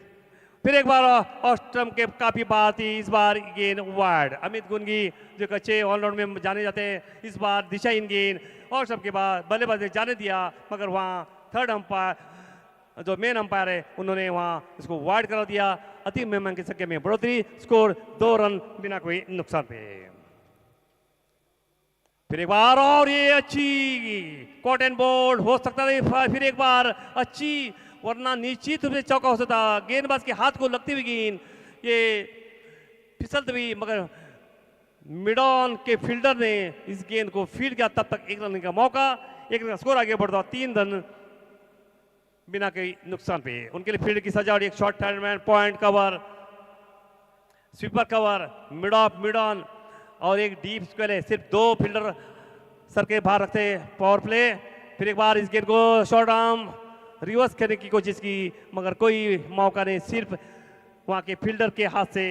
S1: फिर एक बार ऑस्ट्रम के काफी बात थी, इस बार गेंद वाइड। अमित गुंगी जो कच्चे ऑलराउंड में जाने जाते हैं, इस बार दिशा इन गेंद और सबके बाद बल्लेबाज ने जाने दिया, मगर वहाँ थर्ड अंपायर जो मेन अंपायर है उन्होंने वहाँ इसको वाइड करा दिया। अंतिम में की संख्या में बढ़ोतरी, स्कोर 2 रन बिना कोई नुकसान पे। फिर एक बार और ये अच्छी कॉट एंड बोल्ड हो सकता है, फिर एक बार अच्छी, वरना निश्चित रूप से चौका हो सकता। गेंदबाज के हाथ को लगती हुई गेंद ये फिसलती हुई, मगर मिड ऑन के फील्डर ने इस गेंद को फील्ड किया, तब तक एक रन का मौका, एक रन का स्कोर आगे बढ़ता, 3 रन बिना कोई नुकसान पे। उनके लिए फील्ड की सजावट, एक short handman, point cover, sweeper cover, mid of, mid on और एक डीप स्क्वेयर है। सिर्फ 2 फील्डर सर के बाहर रखते पावर प्ले। फिर एक बार इस गेंद को शॉर्ट आर्म रिवर्स करने की कोशिश की, मगर कोई मौका नहीं। सिर्फ वहां के फील्डर के हाथ से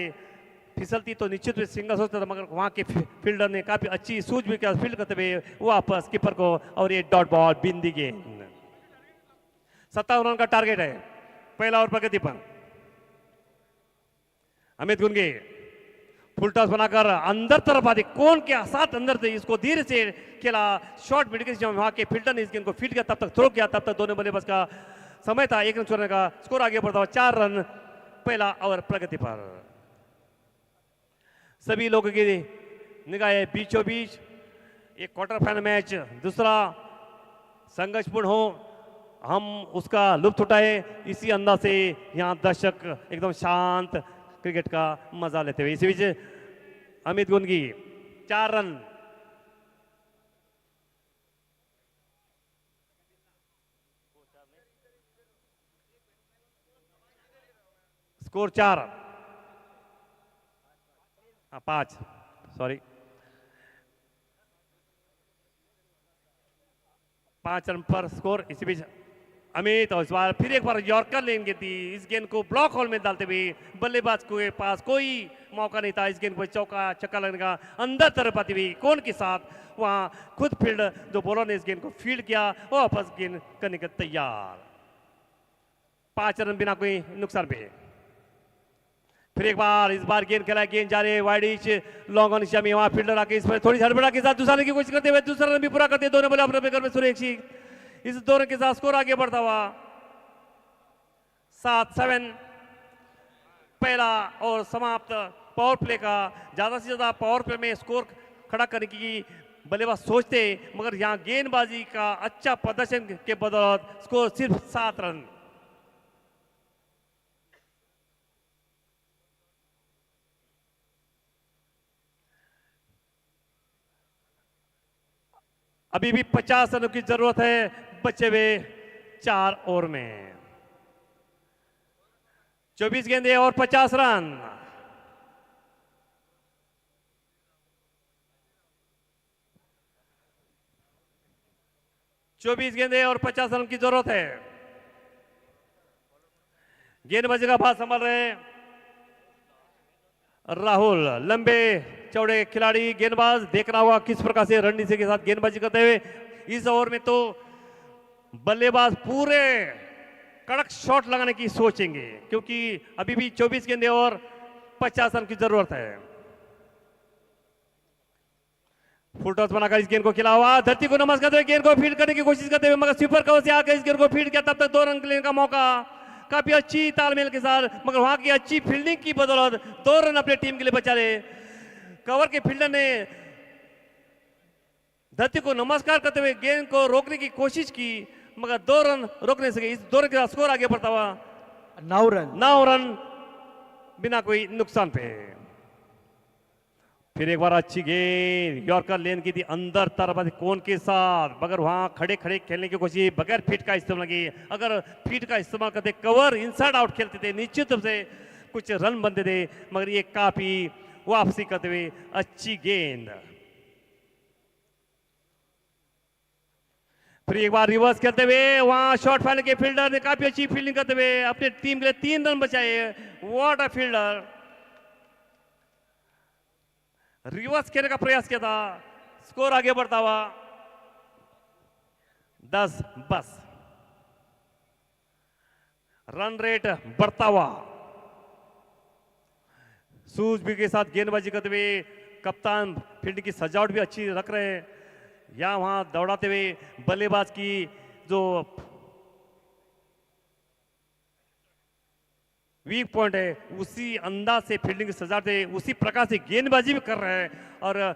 S1: फिसलती तो निश्चित रूप से सिंगल सोचता था, मगर वहां के फील्डर ने काफी अच्छी सूझ भी किया, फील्ड करते हुए वापस कीपर को, और ये डॉट बॉल बिंदी गेंद। 57 रन का टारगेट है पहला ओवर प्रगति पर। अमित गुनगे फुल टॉस बनाकर अंदर तरफ आती, कौन के साथ अंदर से इसको धीरे से खेला, शॉर्ट मिड के वहां के फील्डर ने इस गेंद को फील्ड किया, तब तक थ्रो किया, तब तक दोनों बल्लेबाज का समय था 1 रन छोड़ने का। स्कोर आगे बढ़ता हुआ 4 रन पहला ओवर प्रगति पर। सभी लोगों की निगाहें बीचों बीच, एक क्वार्टर फाइनल मैच दूसरा संघर्षपूर्ण हो, हम उसका लुत्फ उठाए, इसी अंदाज से यहाँ दर्शक एकदम शांत क्रिकेट का मजा लेते हुए। इसी बीच Amit Gungi 4 run, score 4, 5 sorry 5 run पर स्कोर। इसी बीच अमित और इस बार फिर एक बार यॉर्कर लेंगे थी, इस गेंद को ब्लॉक होल में डालते हुए बल्लेबाज के पास कोई मौका नहीं था इस गेंद को चौका छक्का लगने का। अंदर तरफ आती हुई कौन के साथ वहां खुद फील्ड जो बॉलर ने इस गेंद को फील्ड किया, वो वापस गेंद करने के तैयार। 5 रन बिना कोई नुकसान पे। फिर एक बार इस बार गेंद खेला, गेंद जा रही है वाइडिश लॉन्ग ऑन में, वहां फील्डर आके इस पर थोड़ी हड़बड़ा के साथ दूसरा की कोशिश करते हुए दूसरा रन भी पूरा करते, दोनों बल्ले अपने घर में सुरक्षित। इस 2 रन के साथ स्कोर आगे बढ़ता हुआ 7-7 पहला और समाप्त। पावर प्ले का ज्यादा से ज्यादा पावर प्ले में स्कोर खड़ा करने की बल्लेबाज सोचते, मगर यहां गेंदबाजी का अच्छा प्रदर्शन के बदौलत स्कोर सिर्फ 7 रन। अभी भी 50 रनों की जरूरत है बचे हुए 4 ओवर में। 24 गेंदें और 50 रन। चौबीस गेंदें और 50 रन की जरूरत है। गेंदबाजी का भार संभाल रहे हैं राहुल, लंबे चौड़े खिलाड़ी गेंदबाज, देखना होगा किस प्रकार से रणनीति के साथ गेंदबाजी करते हुए। इस ओवर में तो बल्लेबाज पूरे कड़क शॉट लगाने की सोचेंगे, क्योंकि अभी भी 24 गेंदें और 50 रन की जरूरत है। फुल टॉस बनाकर इस गेंद को खिला हुआ, धरती को नमस्कार करते हुए गेंद को फील्ड करने की कोशिश करते हुए, मगर स्वीपर कवर से आकर इस गेंद को फील्ड किया, तब तक 2 रन लेने का मौका, काफी अच्छी तालमेल के साथ, मगर वहां की अच्छी फील्डिंग की बदौलत 2 रन अपने टीम के लिए बचा रहे। कवर के फील्डर ने धरती को नमस्कार करते हुए गेंद को रोकने की कोशिश की, मगर 2 रन रोक नहीं सके। इस 2 रन के साथ स्कोर आगे बढ़ता हुआ 9 रन बिना कोई नुकसान पे। फिर एक बार अच्छी गेंद यॉर्कर लेन की थी अंदर तरफ कोन के साथ, मगर वहां खड़े खड़े खेलने की कोशिश बगैर फीट का इस्तेमाल की। अगर फीट का इस्तेमाल करते, कवर इनसाइड आउट खेलते थे, निश्चित रूप से कुछ रन बनते थे, मगर ये काफी वापसी करते हुए अच्छी गेंद। फिर एक बार रिवर्स खेलते हुए वहां शॉर्ट फाइनल के फील्डर ने काफी अच्छी फील्डिंग करते हुए अपने टीम के लिए 3 रन बचाए। व्हाट अ फील्डर, रिवर्स खेलने का प्रयास किया था। स्कोर आगे बढ़ता हुआ 10 बस, रन रेट बढ़ता हुआ। सूझबूझ के साथ गेंदबाजी करते हुए कप्तान फील्ड की सजावट भी अच्छी रख रहे हैं, या वहां दौड़ाते हुए बल्लेबाज की जो वीक पॉइंट है उसी अंदाज से फील्डिंग की सजावट है, उसी प्रकार से गेंदबाजी भी कर रहे हैं, और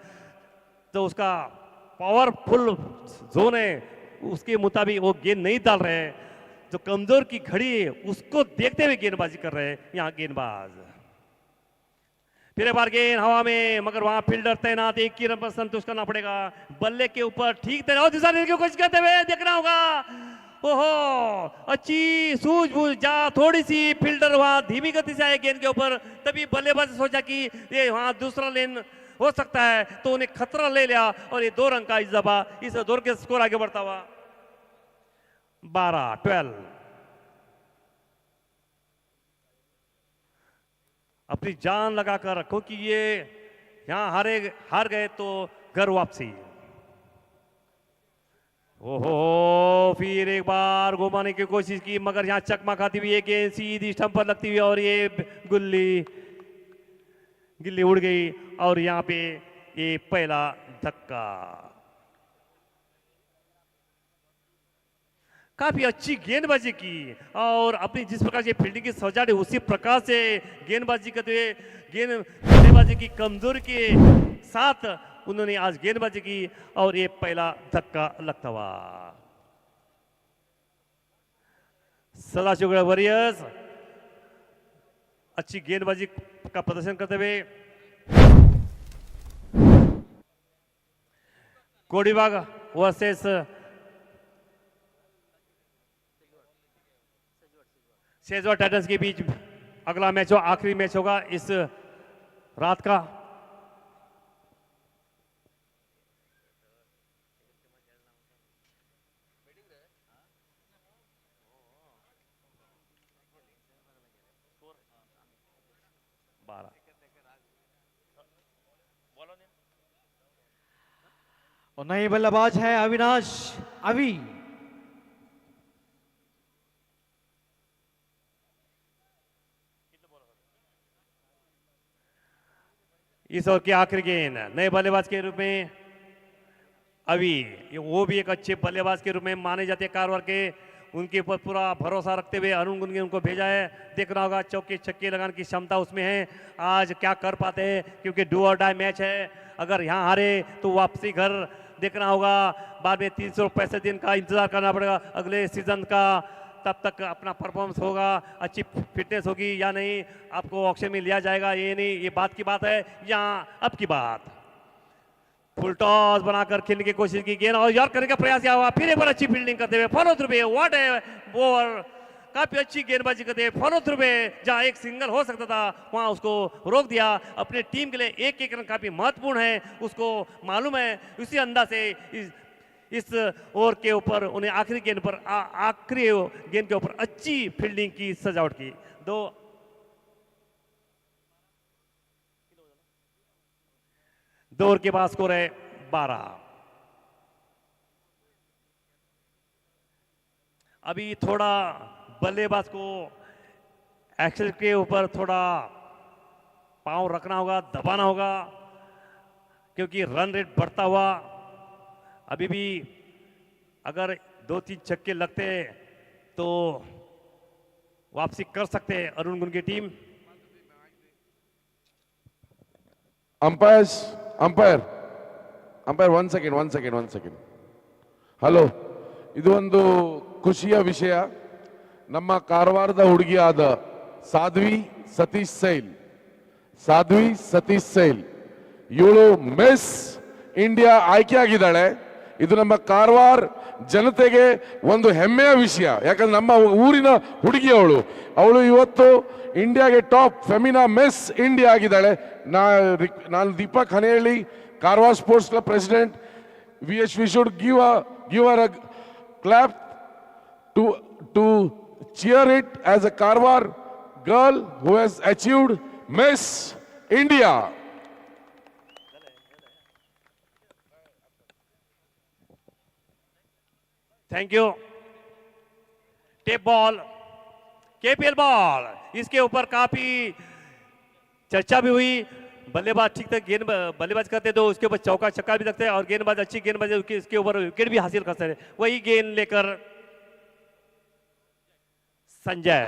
S1: तो उसका पावरफुल जोन है उसके मुताबिक वो गेंद नहीं डाल रहे हैं। जो कमजोर की घड़ी है उसको देखते हुए गेंदबाजी कर रहे हैं यहाँ गेंदबाज। फिर एक बार गेंद हवा में, मगर वहां फील्डर तैनात, एक ही रन पर संतुष्ट करना पड़ेगा। बल्ले के ऊपर ठीक तरह दिशा देने की कोशिश करते हुए देखना होगा। ओहो, अच्छी सूझबूझ जा, थोड़ी सी फील्डर वहां धीमी गति से आए गेंद के ऊपर, तभी बल्लेबाज ने सोचा कि ये वहां दूसरा लेन हो सकता है, तो उन्हें खतरा ले लिया और ये 2 रन का इजाफा, इस दौर के स्कोर आगे बढ़ता हुआ 12-12। अपनी जान लगाकर रखो कि ये यहां हार गए तो घर वापसी। ओहो, फिर एक बार घुमाने की कोशिश की, मगर यहां चकमा खाती हुई एक गेंद सीधी स्टंप पर लगती हुई और ये गिल्ली उड़ गई और यहां पे ये पहला धक्का। काफी अच्छी गेंदबाजी की और अपनी जिस प्रकार से फील्डिंग की सजावट है उसी प्रकार से गेंदबाजी करते हुए गेंदबाजी की कमजोरी के साथ उन्होंने आज गेंदबाजी की और ये पहला धक्का लगता हुआ। सदाशिव वॉरियर्स अच्छी गेंदबाजी का प्रदर्शन करते हुए कोडीबाग वर्सेस शेजवार टाइटंस के बीच अगला मैच हो, आखिरी मैच होगा इस रात का।
S2: और नए बल्लेबाज है अविनाश अवी।
S1: इस ओवर की आखिरी गेंद नए बल्लेबाज के रूप में अभी, वो भी एक अच्छे बल्लेबाज के रूप में माने जाते हैं कारवार के। उनके ऊपर पूरा भरोसा रखते हुए अरुण गुन ने उनको भेजा है। देखना होगा चौके छक्के लगाने की क्षमता उसमें है, आज क्या कर पाते हैं, क्योंकि डू और डाई मैच है। अगर यहाँ हारे तो वापसी घर देखना होगा, बाद में 365 दिन का इंतजार करना पड़ेगा अगले सीजन का। तब तक अपना परफॉर्मेंस होगा, अच्छी फिटनेस होगी या नहीं, आपको ऑक्शन में लिया जाएगा ये नहीं, ये बात की बात है। यहाँ अब की बात, फुल टॉस बनाकर खेलने की कोशिश की, गेंद और यार करने का प्रयास किया हुआ, फिर एक बार अच्छी फील्डिंग करते हुए फॉलो थ्रू पे, व्हाट है ओवर, काफी अच्छी गेंदबाजी करते हुए फॉलो थ्रू पे, जहां एक सिंगल हो सकता था वहां उसको रोक दिया। अपने टीम के लिए एक एक रन काफी महत्वपूर्ण है, उसको मालूम है। उसी अंदाज से इस ओवर के ऊपर उन्हें आखिरी गेंद पर आखिरी गेंद के ऊपर अच्छी फील्डिंग की सजावट की। दो ओवर के बाद स्कोर है 12। अभी थोड़ा बल्लेबाज को एक्सेल के ऊपर थोड़ा पांव रखना होगा, दबाना होगा, क्योंकि रन रेट बढ़ता हुआ अभी भी अगर 2-3 छक्के लगते तो वापसी कर सकते हैं अरुण गुन की टीम।
S3: अंपायर 1 ಸೆಕೆಂಡ್ ಹಲೋ, ಇದು ಒಂದು ಖುಷಿಯ ವಿಷಯ. ನಮ್ಮ ಕಾರವಾರದ ಹುಡುಗಿಯಾದ ಸಾಧ್ವಿ ಸತೀಶ್ ಸೈಲ್ ಇವಳು ಮಿಸ್ ಇಂಡಿಯಾ ಆಯ್ಕೆಯಾಗಿದ್ದಾಳೆ. ಇದು ನಮ್ಮ ಕಾರವಾರ ಜನತೆಗೆ ಒಂದು ಹೆಮ್ಮೆಯ ವಿಷಯ, ಯಾಕಂದ್ರೆ ನಮ್ಮ ಊರಿನ ಹುಡುಗಿ ಅವಳು ಇವತ್ತು ಇಂಡಿಯಾಗೆ ಟಾಪ್ ಫೆಮಿನಾ ಮಿಸ್ ಇಂಡಿಯಾ ಆಗಿದ್ದಾಳೆ. ನಾನು Deepak Hanehalli, Karwar sports club president. we should give her a clap to cheer it as a Karwar girl who has achieved Miss India.
S1: Thank you. Tape ball, KPL ball, इसके ऊपर काफी चर्चा भी हुई। बल्लेबाज ठीक तक बल्लेबाज करते तो उसके ऊपर चौका छक्का भी लगते हैं और गेंदबाज अच्छी गेंदबाजी इसके ऊपर विकेट भी हासिल कर सकते। वही गेंद लेकर संजय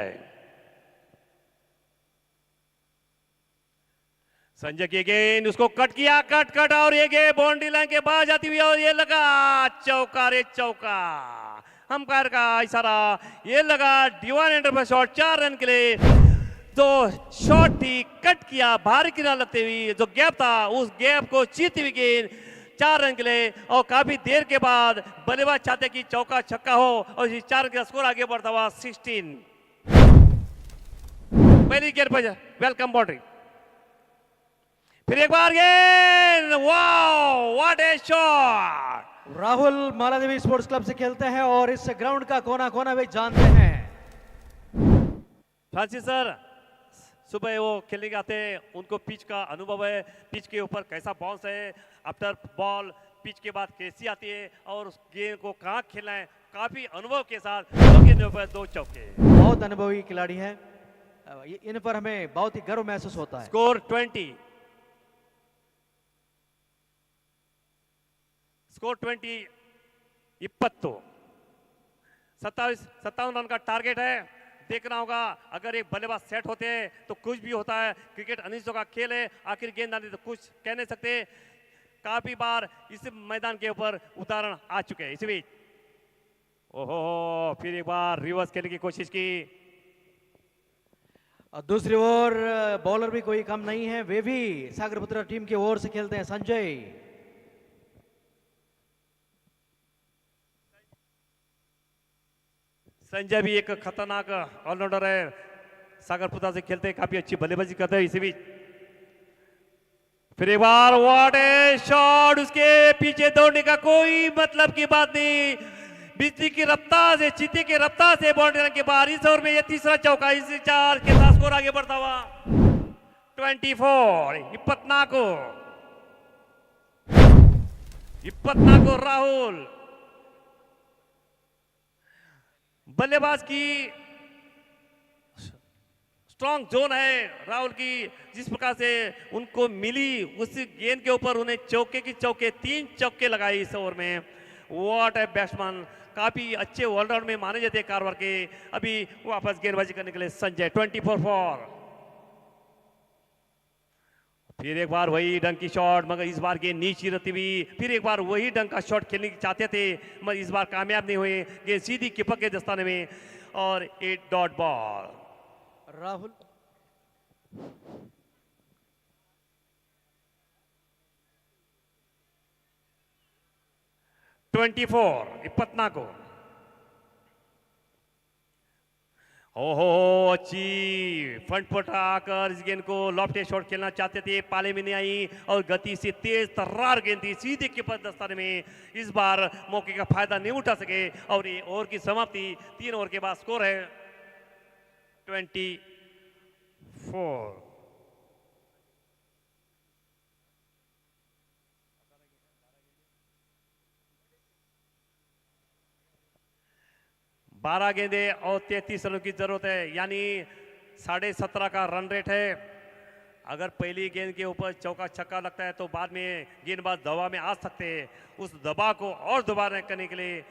S1: संजय की गेंद उसको कट किया, कट और ये गेंद बाउंड्री लाइन के बाहर जाती हुई और ये लगा चौका रे चौका। अंपायर का इशारा, ये लगा डिवाइन एंटरप्राइज शॉट 4 रन के लिए। जो शॉट थी कट किया बाहर किनारे लगते हुई, जो गैप था उस गैप को चीरती हुई गेंद 4 रन के लिए। और काफी देर के बाद बल्लेबाज चाहते कि चौका छक्का हो और इस 4 रन का स्कोर आगे बढ़ता हुआ 16। पहली गेंद पर वेलकम बाउंड्री, फिर एक बार गेंद, wow what A shot.
S2: Rahul Maladevi sports club से खेलते हैं और इस ग्राउंड का कोना कोना वे जानते हैं।
S1: फ्रांसिस सर सुबह वो खेलने के आते हैं, उनको पिच का अनुभव है, पिच के ऊपर कैसा बाउंस है, आफ्टर बॉल पिच के बाद कैसी आती है और उस गेंद को कहाँ खेलना है, काफी अनुभव के साथ 2 गेंदों पर 2 चौके।
S2: बहुत अनुभवी खिलाड़ी है, इन पर हमें बहुत ही गर्व महसूस होता है।
S1: स्कोर 20, स्कोर 20, 20, 57 रन का टारगेट है। देखना होगा अगर एक बल्लेबाज सेट होते हैं तो कुछ भी होता है। क्रिकेट अनिश्चितों का खेल है, आखिर गेंद आने तो कुछ कह नहीं सकते। काफी बार इस मैदान के ऊपर उदाहरण आ चुके हैं। इसी बीच ओहो फिर एक बार रिवर्स खेलने की कोशिश की।
S2: और दूसरी ओर बॉलर भी कोई कम नहीं है, वे भी सागरपुत्र टीम की ओर से खेलते हैं। संजय
S1: संजय भी एक खतरनाक ऑलराउंडर है, सागरपुरा से खेलते हैं, काफी अच्छी बल्लेबाजी करते हैं। इसी बीच फिर एक बार व्हाट ए शॉट, उसके पीछे दौड़ने का कोई मतलब की बात नहीं। बिजली की रफ्तार से, चीते की रफ्तार से बाउंड्री के बाहर। इस ओवर में ये तीसरा चौका, इस 4 के साथ स्कोर आगे बढ़ता हुआ 24। 24 राहुल। बल्लेबाज की स्ट्रॉन्ग जोन है राहुल की, जिस प्रकार से उनको मिली उस गेंद के ऊपर उन्हें चौके की चौके 3 चौके लगाए इस ओवर में। व्हाट ए बैट्समैन, काफी अच्छे ऑलराउंड में माने जाते हैं कारवार के। अभी वापस गेंदबाजी करने के लिए संजय 24। फिर एक बार वही डंक की शॉट, मगर इस बार गेंद नीचे रहती हुई। फिर एक बार वही डंक का शॉट खेलने की चाहते थे, मगर इस बार कामयाब नहीं हुए। गेंद सीधी कीपर के दस्ताने में और 8 डॉट बॉल।
S2: राहुल
S1: 24। ओहो अच्छी फ्रंट फुट आकर इस गेंद को लॉफ्ट शॉट खेलना चाहते थे, पाले में नहीं आई और गति से तेज तर्रार गेंद थी सीधे कीपर दस्ताने में। इस बार मौके का फायदा नहीं उठा सके और ये ओवर की समाप्ति 3 ओवर के बाद स्कोर है 24। बारह गेंदे और 33 रनों की जरूरत है, यानी 17.5 का रन रेट है। अगर पहली गेंद के ऊपर चौका छक्का लगता है तो बाद में गेंदबाज दबाव में आ सकते हैं। उस दबाव को और दोबारा करने के लिए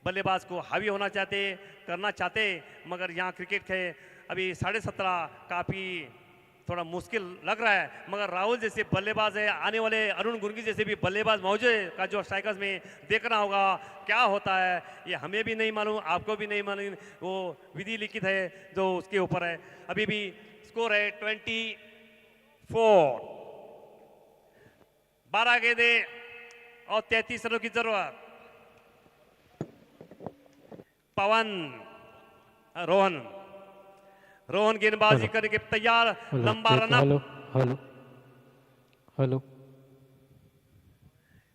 S1: बल्लेबाज को हावी होना करना चाहते, मगर यहाँ क्रिकेट है अभी 17.5 काफी थोड़ा मुश्किल लग रहा है। मगर राहुल जैसे बल्लेबाज है, आने वाले अरुण गुरगी जैसे भी बल्लेबाज मौजूद है का जो स्ट्राइकर्स में देखना होगा क्या होता है। ये हमें भी नहीं मालूम, आपको भी नहीं मालूम, वो विधि लिखित है जो उसके ऊपर है। अभी भी स्कोर है 24। 12 गेंदे और 33 रनों की जरूरत। रोहन गेंदबाजी करने के तैयार, लंबा रन।
S4: हेलो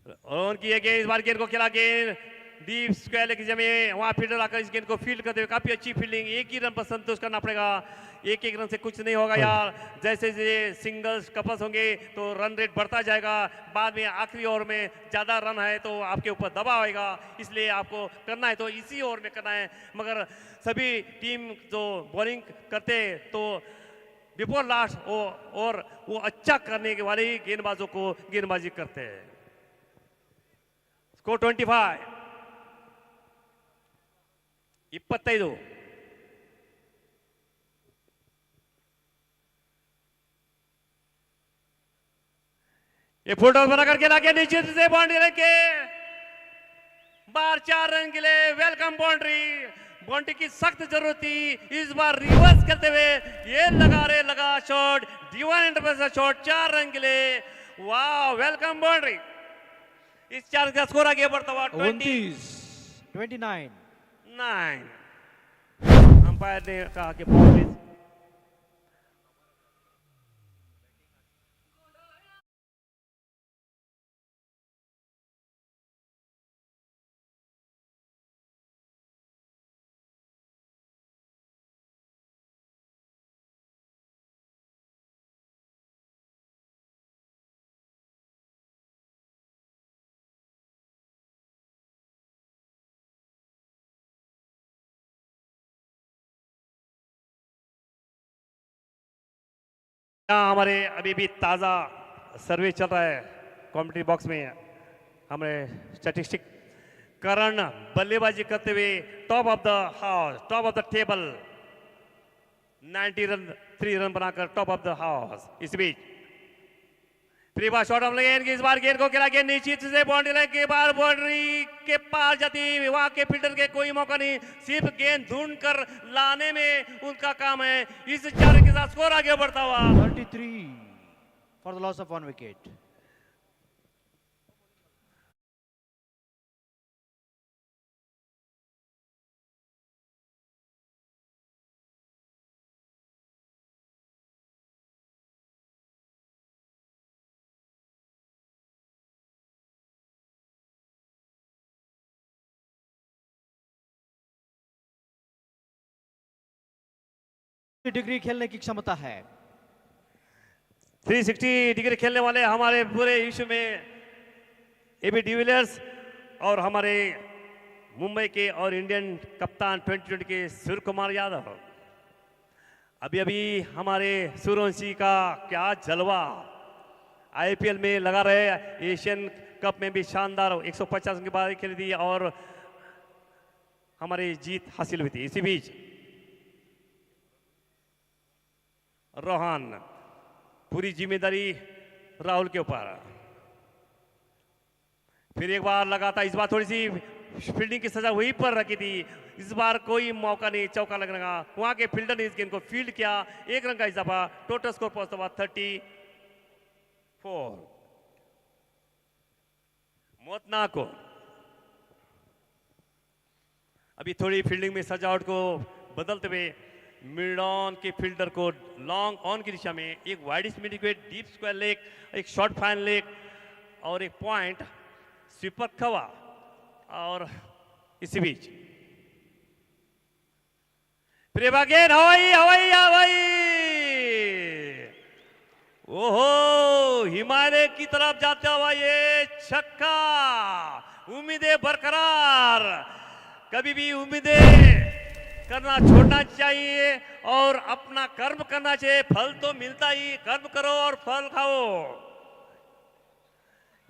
S1: रोहन की गेंद, इस बार गेंद को खेला, गेंद डीप स्क्वायर की जमीन, वहां फील्डर आकर इस गेंद को फील्ड करते हुए काफी अच्छी फील्डिंग। एक ही रन पर संतोष करना पड़ेगा, एक रन से कुछ नहीं होगा यार। जैसे जैसे सिंगल्स कपल्स होंगे तो रन रेट बढ़ता जाएगा, बाद में आखिरी ओवर में ज्यादा रन है तो आपके ऊपर दबाव आएगा, इसलिए आपको करना है तो इसी ओवर में करना है। मगर सभी टीम जो बॉलिंग करते तो बिफोर लास्ट और वो अच्छा करने के वाले ही गेंदबाजों को गेंदबाजी करते हैं। स्कोर 25। 25। ये फुटबॉल बना करके लाके नीचे से बाउंड्री लेके बार 4 रन के लिए वेलकम बाउंड्री की सख्त जरूरत थी। इस बार रिवर्स करते हुए ये लगा शॉट, डिवाइन एंटरप्राइज का शॉट 4 रन के लिए। वाह, वेलकम बाउंड्री। इस 4 का स्कोर आगे बढ़ता हुआ
S2: 29
S1: अंपायर ने कहा कि बाउंड्री। यहाँ हमारे अभी भी ताज़ा सर्वे चल रहा है कमेंट्री बॉक्स में। हमारे स्टैटिस्टिक करण बल्लेबाजी करते हुए top of the house, top of the table, 90 run 3 run बनाकर टॉप ऑफ द हाउस। इस बीच फ्री बार शॉट ऑफ लगे, इस बार गेंद को खिला के नीचे से बाउंड्री लाइन के बाहर बाउंड्री के पार जाती। वहां के फील्डर के कोई मौका नहीं, सिर्फ गेंद ढूंढ कर लाने में उनका काम है। इस 4 के साथ स्कोर आगे बढ़ता हुआ
S2: 33 for the loss of 1 wicket. Degree खेलने की क्षमता है।
S1: 360 डिग्री खेलने वाले हमारे पूरे विश्व में एबी डिविलियर्स और हमारे मुंबई के और इंडियन कप्तान 2020 के सूर्य कुमार यादव। अभी हमारे सूर्यवंशी का क्या जलवा, आईपीएल में लगा रहे, एशियन कप में भी शानदार 150 की बारी खेली थी और हमारी जीत हासिल हुई थी। इसी बीच रोहन, पूरी जिम्मेदारी राहुल के ऊपर। फिर एक बार लगाता, इस बार थोड़ी सी फील्डिंग की सजा वहीं पर रखी थी। इस बार कोई मौका नहीं चौका लगने का। वहां के फील्डर ने इस गेंद को फील्ड किया, 1 रन का इजाफा, टोटल स्कोर पहुंचता हुआ 34। मोतना को अभी थोड़ी फील्डिंग में सजावट को बदलते हुए मिड ऑन के फील्डर को लॉन्ग ऑन की दिशा में एक wide midwicket, deep square leg, एक शॉर्ट फाइन लेग और एक पॉइंट स्वीपर खवा। और इसी बीच प्रेमागेन हवाई ओहो, हिमालय की तरफ जाता हुआ ये छक्का। उम्मीदें बरकरार, कभी भी उम्मीदें करना छोड़ना चाहिए और अपना कर्म करना चाहिए। फल तो मिलता ही, कर्म करो और फल खाओ।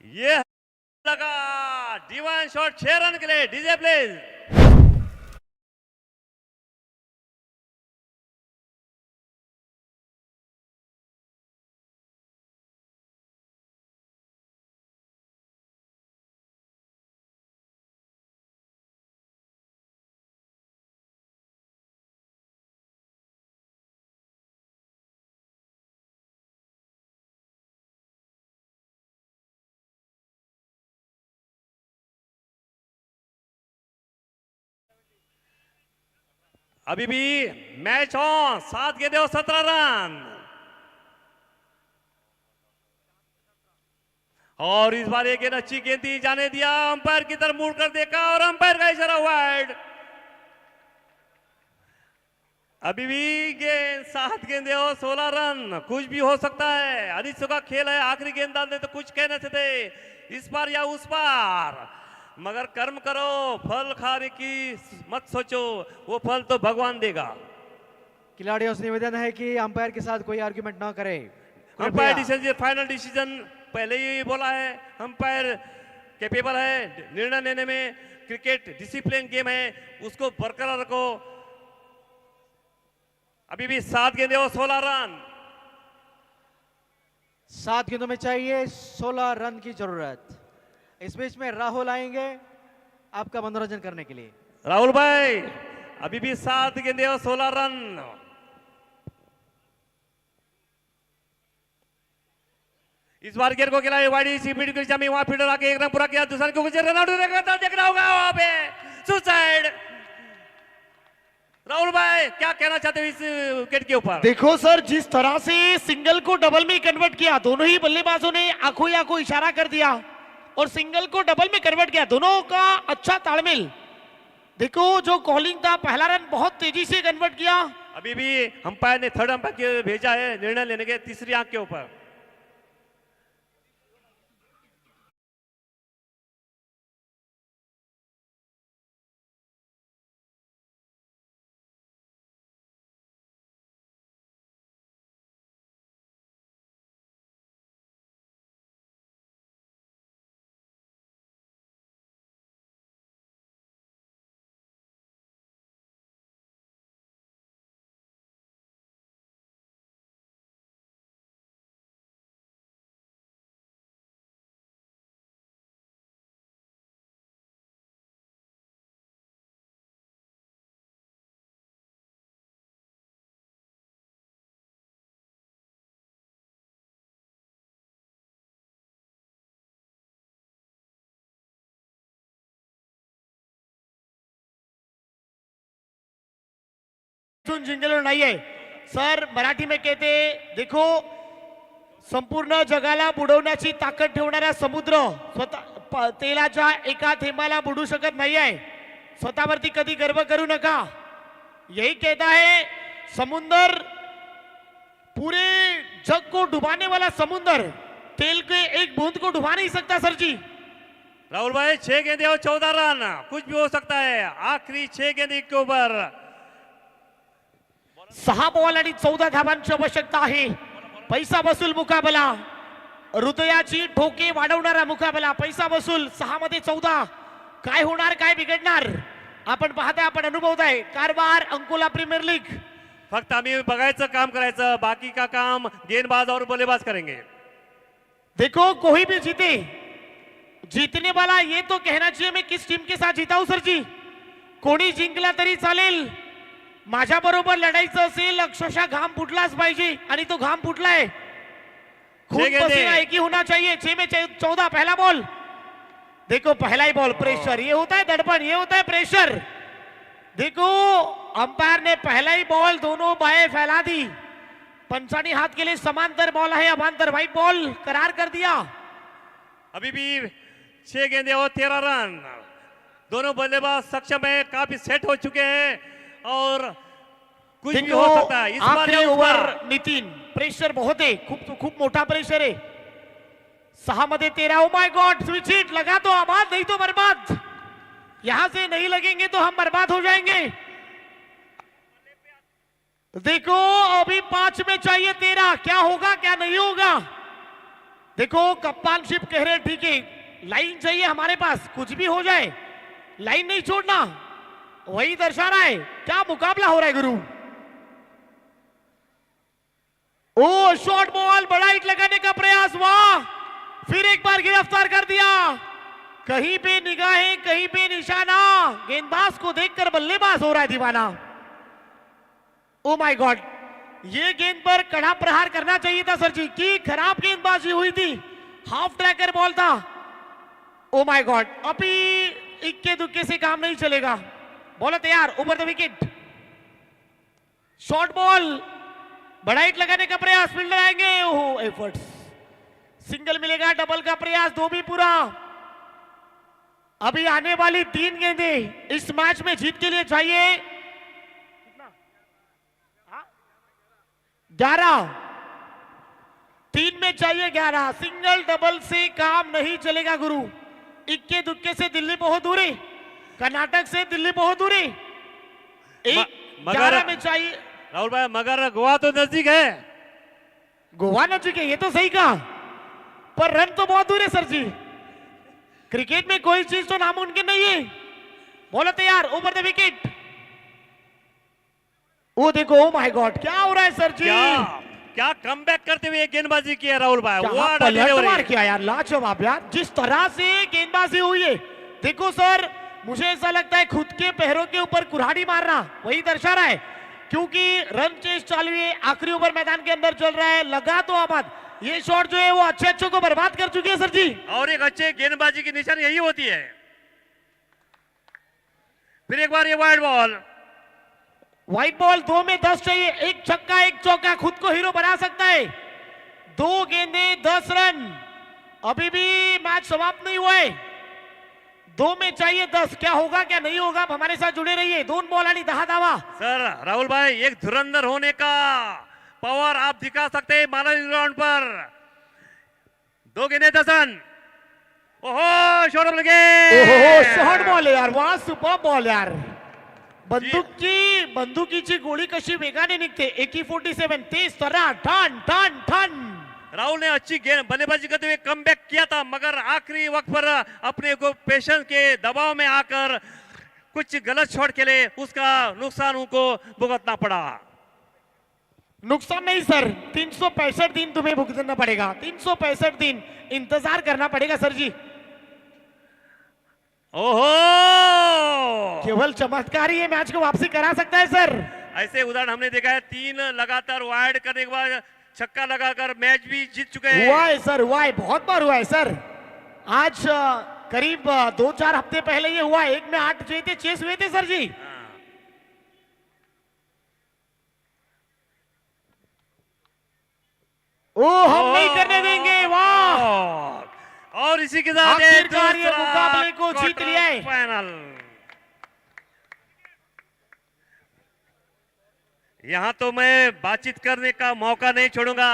S1: ये लगा डिवाइन शॉट 6 रन के लिए। DJ please. अभी भी मैच ऑन, 7 गेंदें और 17 रन। और इस बार एक गेंद अच्छी गेंद थी, जाने दिया, अंपायर की तरफ मुड़ कर देखा और अंपायर का इशारा वाइड। अभी भी गेंद 7 गेंदें और 16 रन। कुछ भी हो सकता है, अनिश्चित का खेल है। आखिरी गेंद डाल दे तो कुछ कह न सकते, इस पार या उस पार। मगर कर्म करो, फल खाने की मत सोचो, वो फल तो भगवान देगा।
S2: खिलाड़ियों से निवेदन है कि अंपायर के साथ कोई आर्गुमेंट ना करे।
S1: अंपायर डिसीजन, फाइनल डिसीजन पहले ही बोला है, अंपायर कैपेबल है निर्णय लेने में। क्रिकेट डिसिप्लिन गेम है, उसको बरकरार रखो। अभी भी 7 गेंदें और 16 रन।
S2: 7 गेंदों में चाहिए 16 रन की जरूरत। इस बीच में राहुल आएंगे आपका मनोरंजन करने के लिए।
S1: राहुल भाई अभी भी 7 गेंदे और 16 रन। इस बार गेंद को खिलाए वाड़ी सी मिड की जमी, वहां फील्डर आके एक रन पूरा किया, दूसरे को कुछ रन आउट देखना होगा वहां पे सुसाइड। राहुल भाई क्या कहना चाहते हो इस विकेट के ऊपर?
S4: देखो सर, जिस तरह से सिंगल को डबल में कन्वर्ट किया, दोनों ही बल्लेबाजों ने आंखों ही आंखों इशारा कर दिया और सिंगल को डबल में कन्वर्ट किया, दोनों का अच्छा तालमेल। देखो जो कॉलिंग था, पहला रन बहुत तेजी से कन्वर्ट किया।
S1: अभी भी अंपायर ने थर्ड अंपायर भेजा है निर्णय लेने के तीसरी आंख के ऊपर।
S4: जिंगल नाहीये सर, मराठी में कहते देखो, संपूर्ण जगाला बुडवण्याची ताकद ठेवणारा समुद्र स्वतः तेलाच्या एका थेंबाला बुडू शकत नाहीये। स्वतःवरती कधी गर्व करू नका, यही कहता है समुंदर, पूरे जग को डुबाने वाला समुंदर तेल के एक बूंद को डुबा नहीं सकता सर जी।
S1: राहुल भाई 6 गेंदे और 14 रन, कुछ भी हो सकता है आखिरी 6 गेंदे के ऊपर।
S4: 6 बॉल आणि 14 धावांची आवश्यकता आहे। पैसा वसूल मुकाबला, हृदयाची ठोके वाढवणारा मुकाबला, पैसा वसूल। 6 मध्ये 14, काय होणार, काय बिघडणार, आपण पाहताय, आपण अनुभवताय। Karwar Ankola premier league.
S1: फक्त आम्ही बघायचं काम करायचं, बाकी का काम गेंदबाज और बल्लेबाज करेंगे।
S4: देखो कोई भी जीते, जीतने वाला ये तो कहना चाहिए मैं किस टीम के साथ जीता हूं सर जी। कोणी जिंकला तरी चालेल, माझ्या बरोबर लढायचं असेल, अक्षरशः घाम फुटलाच पाहिजे आणि तो घाम फुटलाय। खून पसीना एक ही होना चाहिए। 6 में 14, पहला बॉल। देखो पहला ही बॉल, प्रेशर, ये होता है दड़पण, ये होता है प्रेशर। देखो अंपायर ने पहला ही बॉल दोनों बाहें फैला दी, पंचानी हाथ के लिए समांतर बॉल है, अमांतर व्हाइट बॉल करार कर दिया।
S1: अभी भी 6 गेंदे और 13 रन, दोनों बल्लेबाज सक्षम है, काफी सेट हो चुके हैं और कुछ भी हो सकता है इस बार।
S4: आखिरी ओव्हर नितीन, प्रेशर बहुत है, खूप खूप मोठा प्रेशर है। 6 मध्ये 13, oh my God, switch hit, लगा तो आबाद, नहीं तो बर्बाद। यहां से नहीं लगेंगे तो हम बर्बाद हो जाएंगे। देखो अभी 5 में चाहिए 13, क्या होगा क्या नहीं होगा। देखो कप्तानशिप कह रहे ठीक है, लाइन चाहिए हमारे पास, कुछ भी हो जाए लाइन नहीं छोड़ना, वही दर्शा रहा है। क्या मुकाबला हो रहा है गुरु। ओ शॉर्ट बॉल, बड़ा हिट लगाने का प्रयास, वाह, फिर एक बार गिरफ्तार कर दिया। कहीं पे निगाहें, कहीं पे निशाना, गेंदबाज को देखकर बल्लेबाज हो रहा है दीवाना। ओ माय गॉड, ये गेंद पर कड़ा प्रहार करना चाहिए था सर जी, की खराब गेंदबाजी हुई थी, हाफ ट्रैकर बॉल था। ओ माय गॉड, अभी इक्के दुक्के से काम नहीं चलेगा। बॉल तैयार, over the wicket, short ball, बड़ा हिट लगाने का प्रयास, फील्डर आएंगे, ओहो एफर्ट्स, सिंगल मिलेगा, डबल का प्रयास, 2 भी पूरा। अभी आने वाली 3 गेंदे इस मैच में जीत के लिए चाहिए 11, 3 में चाहिए 11। सिंगल डबल से काम नहीं चलेगा गुरु, इक्के दुक्के से दिल्ली बहुत दूरी, कर्नाटक से दिल्ली बहुत दूरी, 11 में चाहिए।
S1: राहुल भाई मगर गोवा तो नजदीक है,
S4: गोवा नजदीक है, ये तो सही कहा, पर रन तो बहुत दूर है सर जी। क्रिकेट में कोई चीज तो नामुमकिन नहीं है। बॉल तैयार, ओवर द विकेट। ओ देखो, ओ माय गॉड, क्या हो रहा है सर जी।
S1: क्या कमबैक करते हुए गेंदबाजी की है राहुल भाई,
S4: क्या
S1: What a
S4: पलटवार
S1: delivery!
S4: किया यार, लाजवाब यार, जिस तरह से गेंदबाजी हुई है। देखो सर, मुझे ऐसा लगता है खुद के पैरों के ऊपर कुल्हाड़ी मारना वही दर्शा रहा है, क्योंकि रन चेस चालू है, आखिरी ओवर मैदान के अंदर चल रहा है, लगा तो आबाद। ये शॉट जो है वो अच्छे को बर्बाद कर चुके हैं सर जी।
S1: और एक अच्छे गेंदबाजी की निशानी यही होती है। फिर एक बार ये वाइड बॉल,
S4: व्हाइट बॉल, 2 में 10 चाहिए, एक छक्का एक चौका, खुद को हीरो बना सकता है। 2 गेंदे 10 रन, अभी भी मैच समाप्त नहीं हुआ है, 2 में चाहिए 10, क्या होगा क्या नहीं होगा, आप हमारे साथ जुड़े रहिए। 2 बॉल आणि 10 धावा।
S1: सर राहुल भाई एक धुरंधर होने का पावर आप दिखा सकते हैं मानव ग्राउंड पर। 2 गेंदे 10 रन, ओहो शॉट ऑफ
S4: ओहो शॉर्ट बॉल यार, वाह सुपर बॉल यार, बंदुकीची गोळी कशी वेगाने निघते। AK-47 तेज तर्रार, ठन ठन ठन।
S1: राहुल ने अच्छी गेंद बल्लेबाजी करते हुए कमबैक किया था, मगर आखिरी वक्त पर अपने को पेशेंस के दबाव में आकर कुछ गलत शॉट खेले, उसका नुकसान उनको भुगतना पड़ा।
S4: नुकसान नहीं सर, 365 दिन तुम्हें भुगतना पड़ेगा, 365 दिन इंतजार करना पड़ेगा सर जी।
S1: ओहो,
S4: केवल चमत्कार ही ये मैच को वापसी करा सकता है सर।
S1: ऐसे उदाहरण हमने देखा है, 3 लगातार वाइड करने के बाद छक्का लगाकर मैच भी जीत चुके हैं।
S4: हुआ है सर, हुआ है, बहुत बार हुआ है सर। आज करीब 2-4 हफ्ते पहले ये हुआ, 1 में 8 जो थे चेस हुए थे सर जी। ओ हम नहीं करने देंगे, वाह।
S1: और इसी के साथ
S4: आखिरकार ये मुकाबले को जीत लिया है।
S1: फाइनल, यहाँ तो मैं बातचीत करने का मौका नहीं छोड़ूंगा।